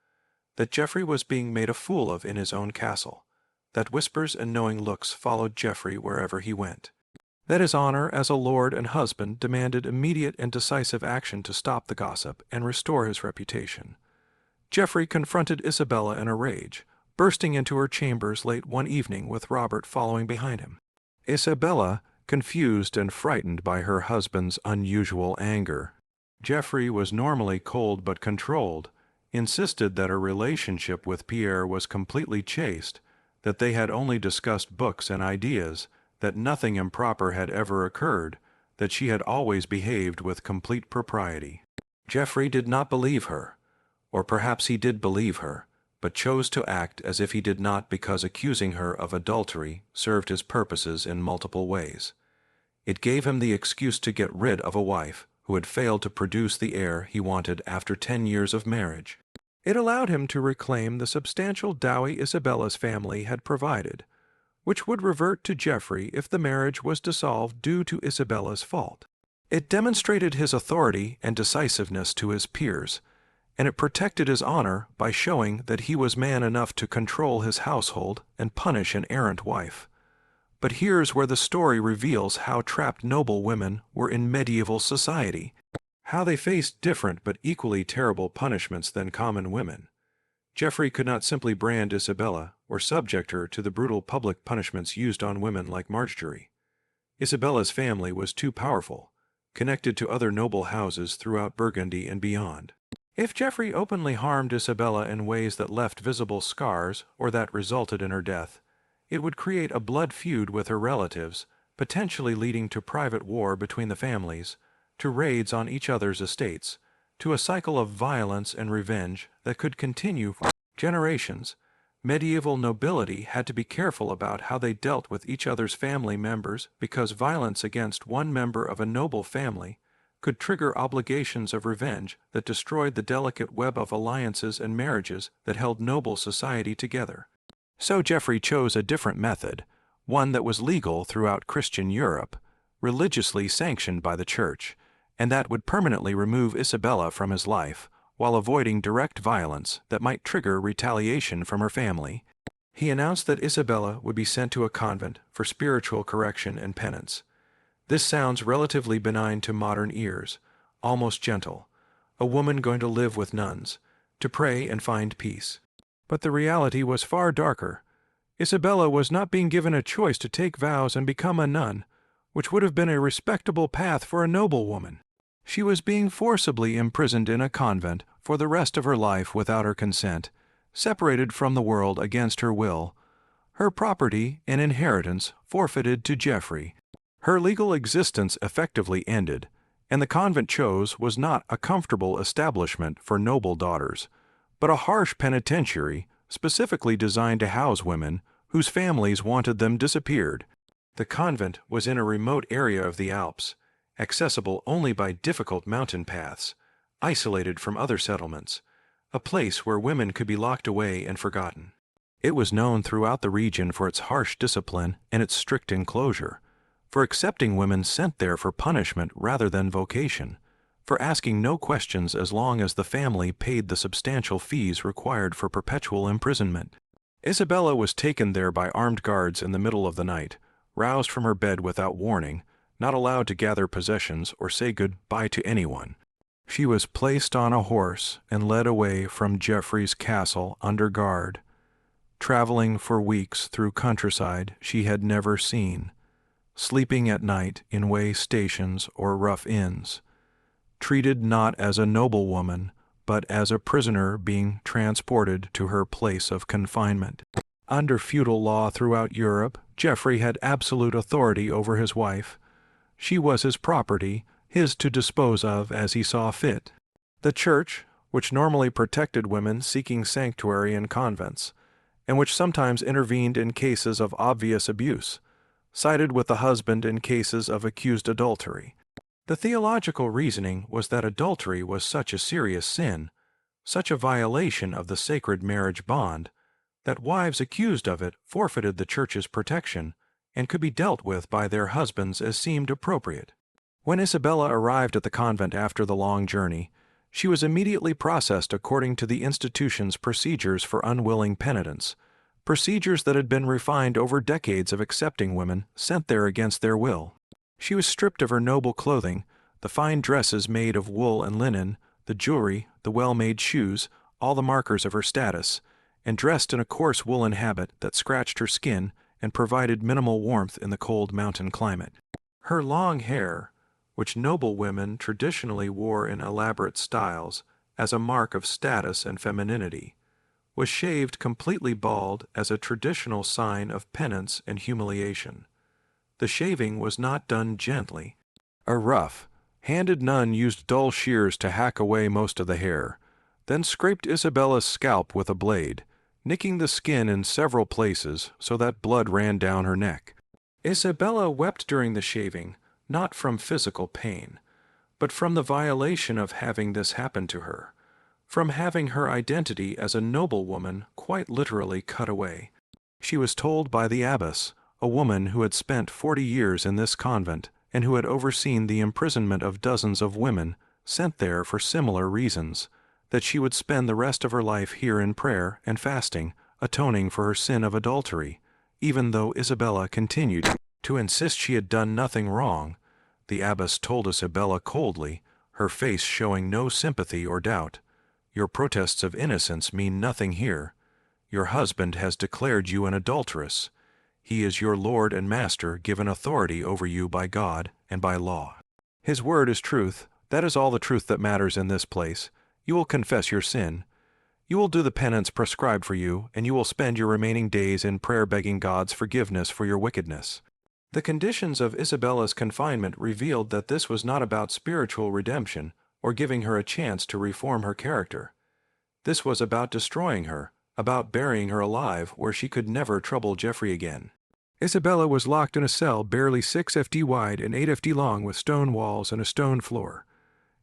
that Geoffrey was being made a fool of in his own castle, that whispers and knowing looks followed Geoffrey wherever he went, that his honor as a lord and husband demanded immediate and decisive action to stop the gossip and restore his reputation. Geoffrey confronted Isabella in a rage, bursting into her chambers late one evening with Robert following behind him. Isabella, confused and frightened by her husband's unusual anger. Geoffrey was normally cold but controlled, insisted that her relationship with Pierre was completely chaste, that they had only discussed books and ideas, that nothing improper had ever occurred, that she had always behaved with complete propriety. Geoffrey did not believe her, or perhaps he did believe her, but chose to act as if he did not, because accusing her of adultery served his purposes in multiple ways. It gave him the excuse to get rid of a wife who had failed to produce the heir he wanted after 10 years of marriage. It allowed him to reclaim the substantial dowry Isabella's family had provided, which would revert to Geoffrey if the marriage was dissolved due to Isabella's fault. It demonstrated his authority and decisiveness to his peers, and it protected his honor by showing that he was man enough to control his household and punish an errant wife. But here's where the story reveals how trapped noble women were in medieval society, how they faced different but equally terrible punishments than common women. Geoffrey could not simply brand Isabella or subject her to the brutal public punishments used on women like Marjorie. Isabella's family was too powerful, connected to other noble houses throughout Burgundy and beyond. If Geoffrey openly harmed Isabella in ways that left visible scars or that resulted in her death, it would create a blood feud with her relatives, potentially leading to private war between the families, to raids on each other's estates, to a cycle of violence and revenge that could continue for generations. Medieval nobility had to be careful about how they dealt with each other's family members because violence against one member of a noble family could trigger obligations of revenge that destroyed the delicate web of alliances and marriages that held noble society together. So Geoffrey chose a different method, one that was legal throughout Christian Europe, religiously sanctioned by the Church, and that would permanently remove Isabella from his life, while avoiding direct violence that might trigger retaliation from her family. He announced that Isabella would be sent to a convent for spiritual correction and penance. This sounds relatively benign to modern ears, almost gentle. A woman going to live with nuns, to pray and find peace. But the reality was far darker. Isabella was not being given a choice to take vows and become a nun, which would have been a respectable path for a noble woman. She was being forcibly imprisoned in a convent for the rest of her life without her consent, separated from the world against her will, her property and inheritance forfeited to Geoffrey. Her legal existence effectively ended, and the convent chose was not a comfortable establishment for noble daughters, but a harsh penitentiary specifically designed to house women whose families wanted them disappeared. The convent was in a remote area of the Alps, accessible only by difficult mountain paths, isolated from other settlements, a place where women could be locked away and forgotten. It was known throughout the region for its harsh discipline and its strict enclosure, for accepting women sent there for punishment rather than vocation, for asking no questions as long as the family paid the substantial fees required for perpetual imprisonment. Isabella was taken there by armed guards in the middle of the night, roused from her bed without warning, not allowed to gather possessions or say good-bye to anyone. She was placed on a horse and led away from Geoffrey's castle under guard, traveling for weeks through countryside she had never seen, sleeping at night in way stations or rough inns, treated not as a noblewoman, but as a prisoner being transported to her place of confinement. Under feudal law throughout Europe, Geoffrey had absolute authority over his wife. She was his property, his to dispose of as he saw fit. The Church, which normally protected women seeking sanctuary in convents, and which sometimes intervened in cases of obvious abuse, sided with the husband in cases of accused adultery. The theological reasoning was that adultery was such a serious sin, such a violation of the sacred marriage bond, that wives accused of it forfeited the Church's protection and could be dealt with by their husbands as seemed appropriate. When Isabella arrived at the convent after the long journey, she was immediately processed according to the institution's procedures for unwilling penitents, procedures that had been refined over decades of accepting women sent there against their will. She was stripped of her noble clothing, the fine dresses made of wool and linen, the jewelry, the well-made shoes, all the markers of her status, and dressed in a coarse woolen habit that scratched her skin and provided minimal warmth in the cold mountain climate. Her long hair, which noble women traditionally wore in elaborate styles as a mark of status and femininity, was shaved completely bald as a traditional sign of penance and humiliation. The shaving was not done gently. A rough, handed nun used dull shears to hack away most of the hair, then scraped Isabella's scalp with a blade, nicking the skin in several places so that blood ran down her neck. Isabella wept during the shaving, not from physical pain, but from the violation of having this happen to her, from having her identity as a noblewoman quite literally cut away. She was told by the abbess, a woman who had spent 40 years in this convent and who had overseen the imprisonment of dozens of women sent there for similar reasons, that she would spend the rest of her life here in prayer and fasting, atoning for her sin of adultery, even though Isabella continued to insist she had done nothing wrong. The abbess told Isabella coldly, her face showing no sympathy or doubt, "Your protests of innocence mean nothing here. Your husband has declared you an adulteress. He is your Lord and Master, given authority over you by God and by law. His word is truth. That is all the truth that matters in this place. You will confess your sin. You will do the penance prescribed for you, and you will spend your remaining days in prayer begging God's forgiveness for your wickedness." The conditions of Isabella's confinement revealed that this was not about spiritual redemption or giving her a chance to reform her character. This was about destroying her, about burying her alive where she could never trouble Geoffrey again. Isabella was locked in a cell barely 6 ft wide and 8 ft long with stone walls and a stone floor,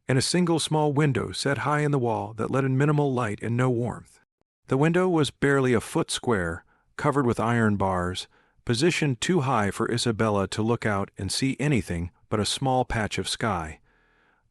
and a single small window set high in the wall that let in minimal light and no warmth. The window was barely a foot square, covered with iron bars, positioned too high for Isabella to look out and see anything but a small patch of sky.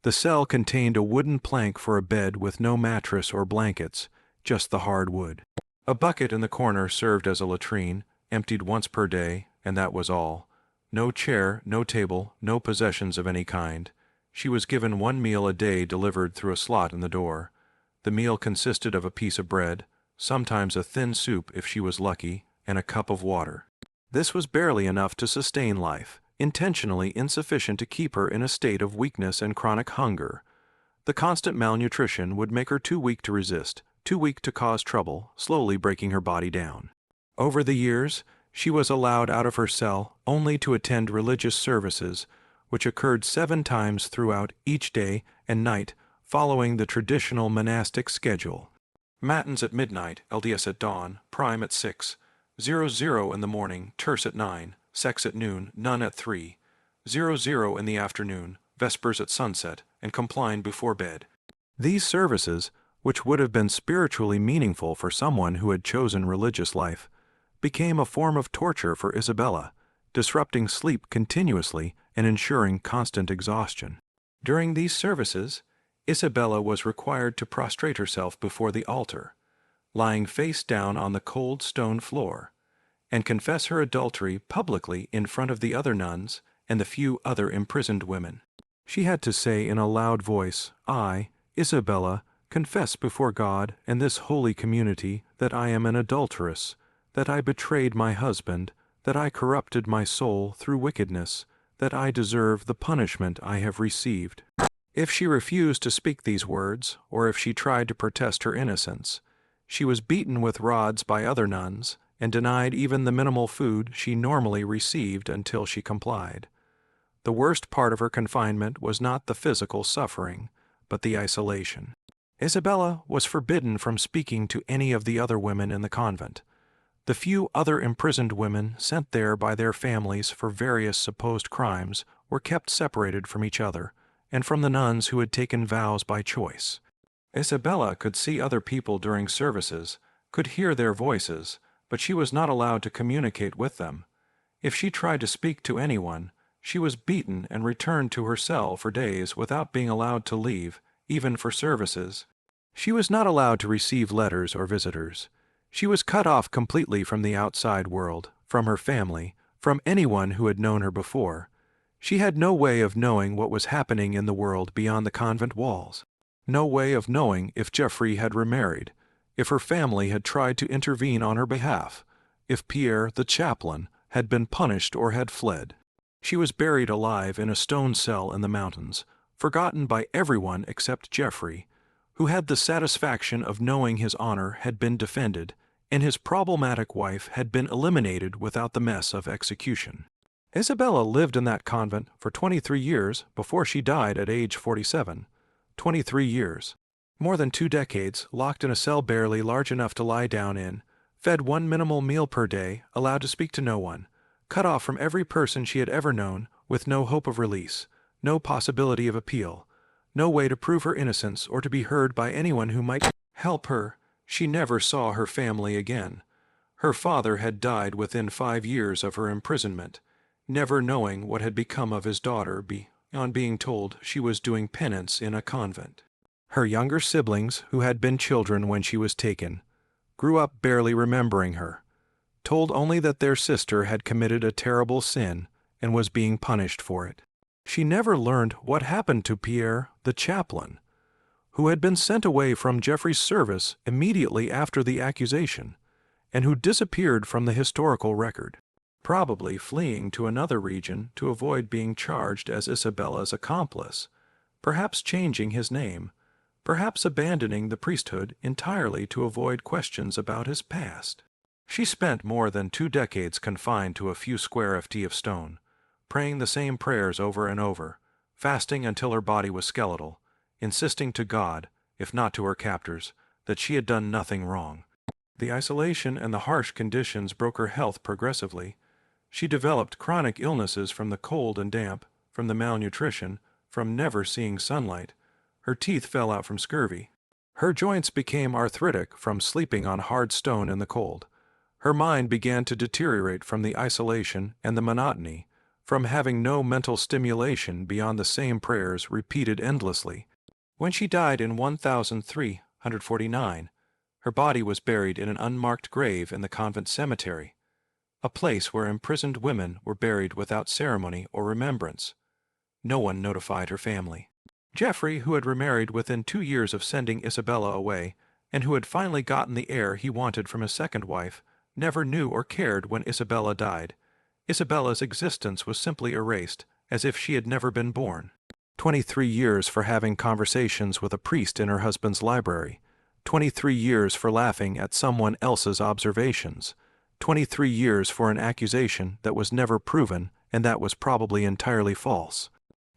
The cell contained a wooden plank for a bed with no mattress or blankets, just the hard wood. A bucket in the corner served as a latrine, emptied once per day, and that was all. No chair, no table, no possessions of any kind. She was given 1 meal a day delivered through a slot in the door. The meal consisted of a piece of bread, sometimes a thin soup if she was lucky, and a cup of water. This was barely enough to sustain life, intentionally insufficient to keep her in a state of weakness and chronic hunger. The constant malnutrition would make her too weak to resist, too weak to cause trouble, slowly breaking her body down. Over the years, she was allowed out of her cell only to attend religious services, which occurred 7 times throughout each day and night, following the traditional monastic schedule. Matins at midnight, LDS at dawn, prime at 6, 00 in the morning, terce at 9, sex at noon, none at 3, 00 in the afternoon, vespers at sunset, and compline before bed. These services, which would have been spiritually meaningful for someone who had chosen religious life, became a form of torture for Isabella, disrupting sleep continuously and ensuring constant exhaustion. During these services, Isabella was required to prostrate herself before the altar, lying face down on the cold stone floor, and confess her adultery publicly in front of the other nuns and the few other imprisoned women. She had to say in a loud voice, "I, Isabella, confess before God and this holy community that I am an adulteress, that I betrayed my husband, that I corrupted my soul through wickedness, that I deserve the punishment I have received." If she refused to speak these words, or if she tried to protest her innocence, she was beaten with rods by other nuns and denied even the minimal food she normally received until she complied. The worst part of her confinement was not the physical suffering, but the isolation. Isabella was forbidden from speaking to any of the other women in the convent. The few other imprisoned women sent there by their families for various supposed crimes were kept separated from each other and from the nuns who had taken vows by choice. Isabella could see other people during services, could hear their voices, but she was not allowed to communicate with them. If she tried to speak to anyone, she was beaten and returned to her cell for days without being allowed to leave, even for services. She was not allowed to receive letters or visitors. She was cut off completely from the outside world, from her family, from anyone who had known her before. She had no way of knowing what was happening in the world beyond the convent walls. No way of knowing if Geoffrey had remarried, if her family had tried to intervene on her behalf, if Pierre, the chaplain, had been punished or had fled. She was buried alive in a stone cell in the mountains, forgotten by everyone except Geoffrey, who had the satisfaction of knowing his honor had been defended and his problematic wife had been eliminated without the mess of execution. Isabella lived in that convent for 23 years before she died at age 47. 23 years. More than 2 decades, locked in a cell barely large enough to lie down in, fed 1 minimal meal per day, allowed to speak to no one, cut off from every person she had ever known, with no hope of release, no possibility of appeal, no way to prove her innocence or to be heard by anyone who might help her. She never saw her family again. Her father had died within 5 years of her imprisonment, never knowing what had become of his daughter beyond being told she was doing penance in a convent. Her younger siblings, who had been children when she was taken, grew up barely remembering her, told only that their sister had committed a terrible sin and was being punished for it. She never learned what happened to Pierre, the chaplain, who had been sent away from Geoffrey's service immediately after the accusation, and who disappeared from the historical record, probably fleeing to another region to avoid being charged as Isabella's accomplice, perhaps changing his name, perhaps abandoning the priesthood entirely to avoid questions about his past. She spent more than 2 decades confined to a few square ft of stone, praying the same prayers over and over, fasting until her body was skeletal, insisting to God, if not to her captors, that she had done nothing wrong. The isolation and the harsh conditions broke her health progressively. She developed chronic illnesses from the cold and damp, from the malnutrition, from never seeing sunlight. Her teeth fell out from scurvy. Her joints became arthritic from sleeping on hard stone in the cold. Her mind began to deteriorate from the isolation and the monotony, from having no mental stimulation beyond the same prayers repeated endlessly. When she died in 1349, her body was buried in an unmarked grave in the convent cemetery, a place where imprisoned women were buried without ceremony or remembrance. No one notified her family. Geoffrey, who had remarried within 2 years of sending Isabella away, and who had finally gotten the heir he wanted from his second wife, never knew or cared when Isabella died. Isabella's existence was simply erased, as if she had never been born. 23 years for having conversations with a priest in her husband's library. 23 years for laughing at someone else's observations. 23 years for an accusation that was never proven and that was probably entirely false.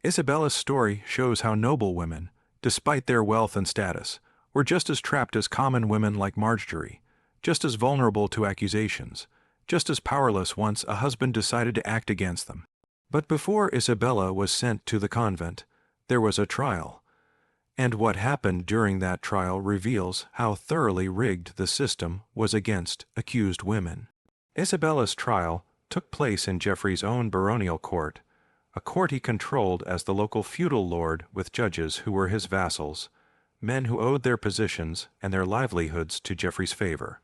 Isabella's story shows how noble women, despite their wealth and status, were just as trapped as common women like Marjorie, just as vulnerable to accusations, just as powerless once a husband decided to act against them. But before Isabella was sent to the convent, there was a trial. And what happened during that trial reveals how thoroughly rigged the system was against accused women. Isabella's trial took place in Geoffrey's own baronial court, a court he controlled as the local feudal lord with judges who were his vassals, men who owed their positions and their livelihoods to Geoffrey's favor.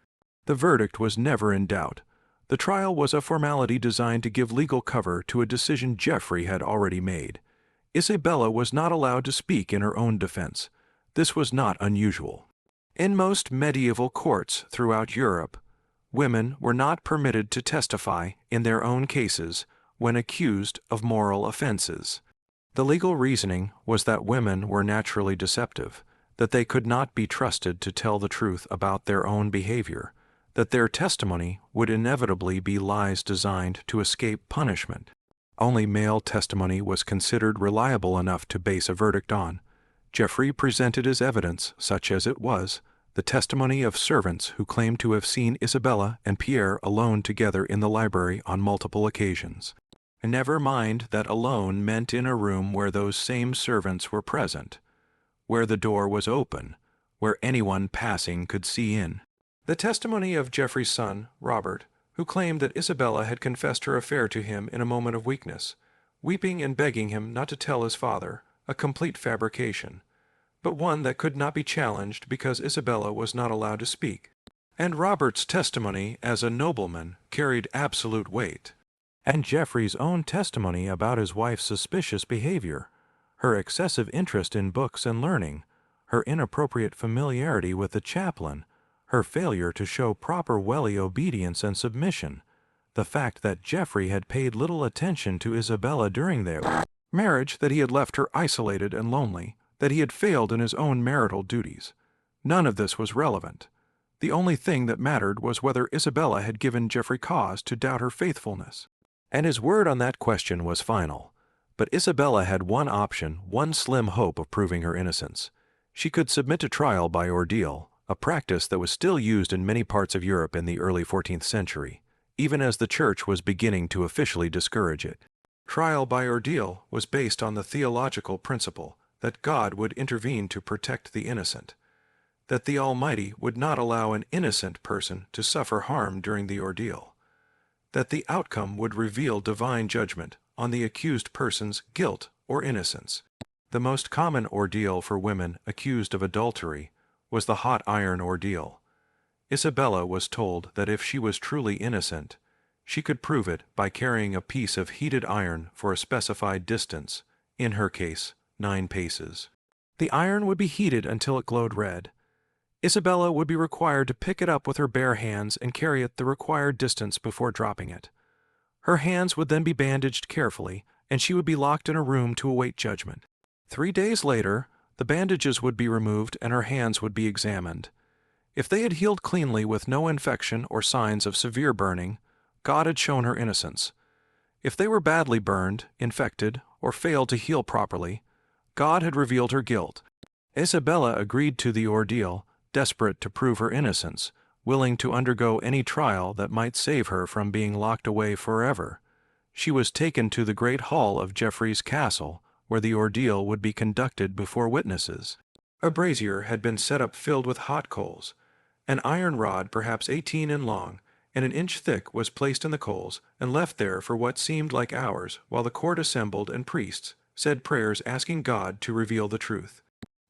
The verdict was never in doubt. The trial was a formality designed to give legal cover to a decision Geoffrey had already made. Isabella was not allowed to speak in her own defense. This was not unusual. In most medieval courts throughout Europe, women were not permitted to testify in their own cases when accused of moral offenses. The legal reasoning was that women were naturally deceptive, that they could not be trusted to tell the truth about their own behavior, that their testimony would inevitably be lies designed to escape punishment. Only male testimony was considered reliable enough to base a verdict on. Geoffrey presented as evidence, such as it was, the testimony of servants who claimed to have seen Isabella and Pierre alone together in the library on multiple occasions. And never mind that alone meant in a room where those same servants were present, where the door was open, where anyone passing could see in. The testimony of Geoffrey's son, Robert, who claimed that Isabella had confessed her affair to him in a moment of weakness, weeping and begging him not to tell his father, a complete fabrication, but one that could not be challenged because Isabella was not allowed to speak. And Robert's testimony as a nobleman carried absolute weight. And Geoffrey's own testimony about his wife's suspicious behavior, her excessive interest in books and learning, her inappropriate familiarity with the chaplain, her failure to show proper wely obedience and submission, the fact that Geoffrey had paid little attention to Isabella during their marriage, that he had left her isolated and lonely, that he had failed in his own marital duties. None of this was relevant. The only thing that mattered was whether Isabella had given Geoffrey cause to doubt her faithfulness. And his word on that question was final. But Isabella had one option, one slim hope of proving her innocence. She could submit to trial by ordeal, a practice that was still used in many parts of Europe in the early 14th century, even as the Church was beginning to officially discourage it. Trial by ordeal was based on the theological principle that God would intervene to protect the innocent, that the Almighty would not allow an innocent person to suffer harm during the ordeal, that the outcome would reveal divine judgment on the accused person's guilt or innocence. The most common ordeal for women accused of adultery was the hot iron ordeal. Isabella was told that if she was truly innocent, she could prove it by carrying a piece of heated iron for a specified distance, in her case, 9 paces. The iron would be heated until it glowed red. Isabella would be required to pick it up with her bare hands and carry it the required distance before dropping it. Her hands would then be bandaged carefully, and she would be locked in a room to await judgment. 3 days later, the bandages would be removed and her hands would be examined. If they had healed cleanly with no infection or signs of severe burning, God had shown her innocence. If they were badly burned, infected, or failed to heal properly, God had revealed her guilt. Isabella agreed to the ordeal, desperate to prove her innocence, willing to undergo any trial that might save her from being locked away forever. She was taken to the great hall of Geoffrey's castle, where the ordeal would be conducted before witnesses. A brazier had been set up filled with hot coals. An iron rod, perhaps 18 in long, and an inch thick, was placed in the coals and left there for what seemed like hours, while the court assembled and priests said prayers asking God to reveal the truth.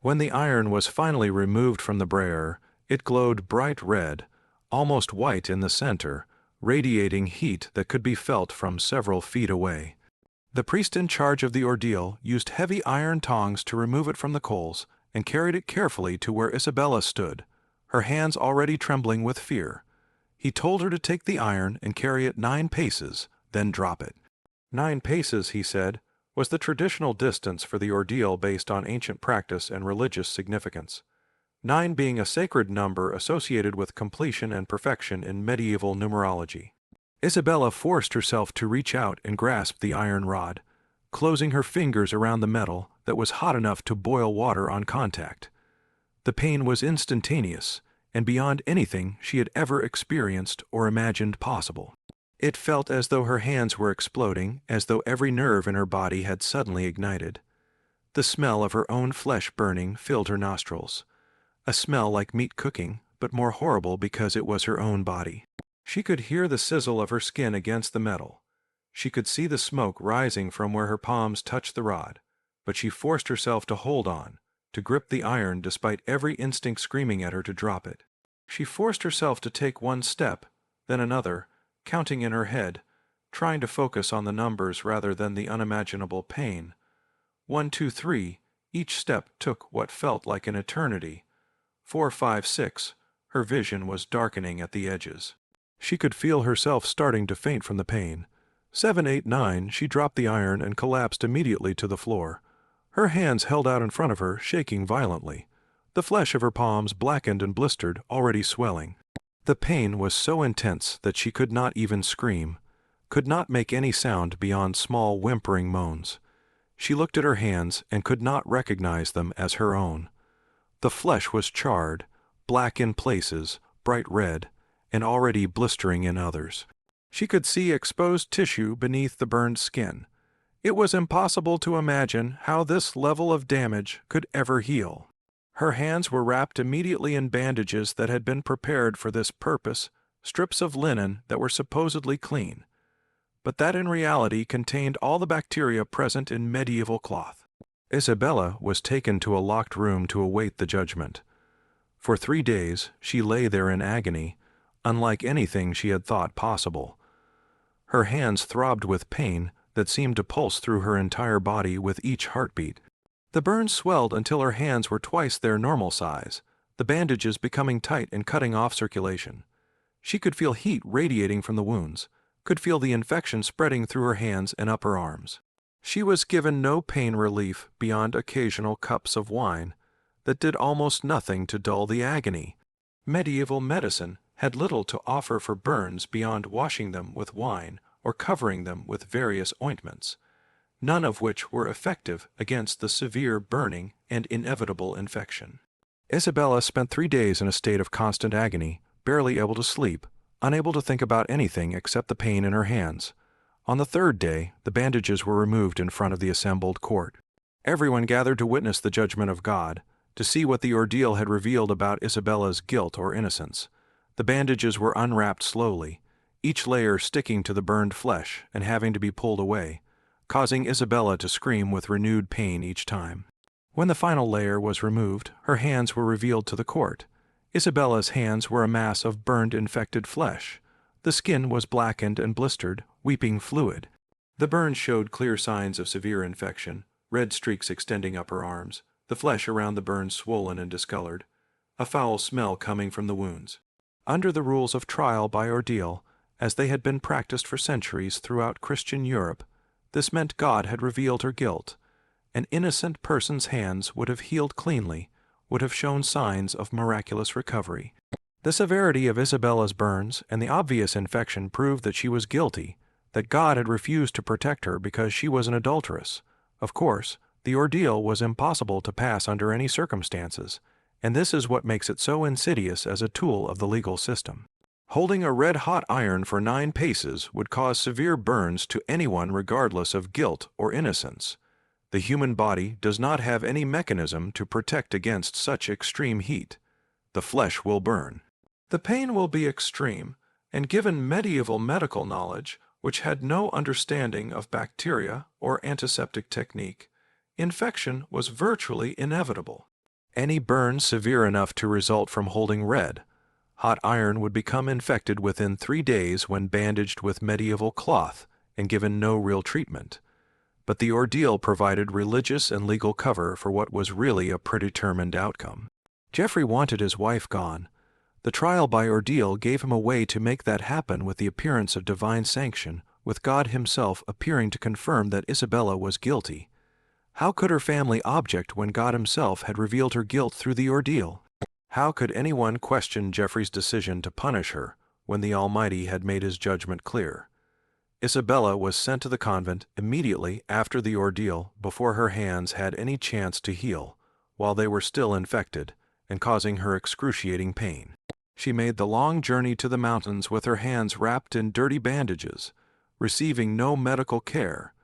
When the iron was finally removed from the brazier, it glowed bright red, almost white in the center, radiating heat that could be felt from several feet away. The priest in charge of the ordeal used heavy iron tongs to remove it from the coals and carried it carefully to where Isabella stood, her hands already trembling with fear. He told her to take the iron and carry it 9 paces, then drop it. 9 paces, he said, was the traditional distance for the ordeal based on ancient practice and religious significance. 9 being a sacred number associated with completion and perfection in medieval numerology. Isabella forced herself to reach out and grasp the iron rod, closing her fingers around the metal that was hot enough to boil water on contact. The pain was instantaneous and beyond anything she had ever experienced or imagined possible. It felt as though her hands were exploding, as though every nerve in her body had suddenly ignited. The smell of her own flesh burning filled her nostrils. A smell like meat cooking, but more horrible because it was her own body. She could hear the sizzle of her skin against the metal. She could see the smoke rising from where her palms touched the rod, but she forced herself to hold on, to grip the iron despite every instinct screaming at her to drop it. She forced herself to take one step, then another, counting in her head, trying to focus on the numbers rather than the unimaginable pain. 1, 2, 3, each step took what felt like an eternity. 4, 5, 6, her vision was darkening at the edges. She could feel herself starting to faint from the pain. 7, 8, 9, she dropped the iron and collapsed immediately to the floor. Her hands held out in front of her, shaking violently. The flesh of her palms blackened and blistered, already swelling. The pain was so intense that she could not even scream, could not make any sound beyond small whimpering moans. She looked at her hands and could not recognize them as her own. The flesh was charred, black in places, bright red, and already blistering in others. She could see exposed tissue beneath the burned skin. It was impossible to imagine how this level of damage could ever heal. Her hands were wrapped immediately in bandages that had been prepared for this purpose, strips of linen that were supposedly clean, but that in reality contained all the bacteria present in medieval cloth. Isabella was taken to a locked room to await the judgment. For 3 days she lay there in agony, unlike anything she had thought possible. Her hands throbbed with pain that seemed to pulse through her entire body with each heartbeat. The burns swelled until her hands were twice their normal size, the bandages becoming tight and cutting off circulation. She could feel heat radiating from the wounds, could feel the infection spreading through her hands and upper arms. She was given no pain relief beyond occasional cups of wine that did almost nothing to dull the agony. Medieval medicine had little to offer for burns beyond washing them with wine or covering them with various ointments, none of which were effective against the severe burning and inevitable infection. Isabella spent 3 days in a state of constant agony, barely able to sleep, unable to think about anything except the pain in her hands. On the 3rd day, the bandages were removed in front of the assembled court. Everyone gathered to witness the judgment of God, to see what the ordeal had revealed about Isabella's guilt or innocence. The bandages were unwrapped slowly, each layer sticking to the burned flesh and having to be pulled away, causing Isabella to scream with renewed pain each time. When the final layer was removed, her hands were revealed to the court. Isabella's hands were a mass of burned, infected flesh. The skin was blackened and blistered, weeping fluid. The burns showed clear signs of severe infection, red streaks extending up her arms, the flesh around the burns swollen and discolored, a foul smell coming from the wounds. Under the rules of trial by ordeal, as they had been practiced for centuries throughout Christian Europe, this meant God had revealed her guilt. An innocent person's hands would have healed cleanly, would have shown signs of miraculous recovery. The severity of Isabella's burns and the obvious infection proved that she was guilty, that God had refused to protect her because she was an adulteress. Of course, the ordeal was impossible to pass under any circumstances, and this is what makes it so insidious as a tool of the legal system. Holding a red-hot iron for 9 paces would cause severe burns to anyone regardless of guilt or innocence. The human body does not have any mechanism to protect against such extreme heat. The flesh will burn. The pain will be extreme, and given medieval medical knowledge, which had no understanding of bacteria or antiseptic technique, infection was virtually inevitable. Any burn severe enough to result from holding red hot iron would become infected within 3 days when bandaged with medieval cloth and given no real treatment. But the ordeal provided religious and legal cover for what was really a predetermined outcome. Jeffrey wanted his wife gone. The trial by ordeal gave him a way to make that happen with the appearance of divine sanction, with God himself appearing to confirm that Isabella was guilty. How could her family object when God himself had revealed her guilt through the ordeal? How could anyone question Jeffrey's decision to punish her when the Almighty had made his judgment clear? Isabella was sent to the convent immediately after the ordeal before her hands had any chance to heal, while they were still infected, and causing her excruciating pain. She made the long journey to the mountains with her hands wrapped in dirty bandages, receiving no medical care,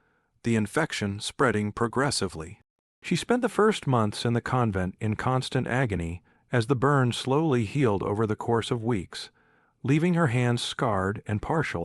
the infection spreading progressively. She spent the first months in the convent in constant agony as the burn slowly healed over the course of weeks, leaving her hands scarred and partial.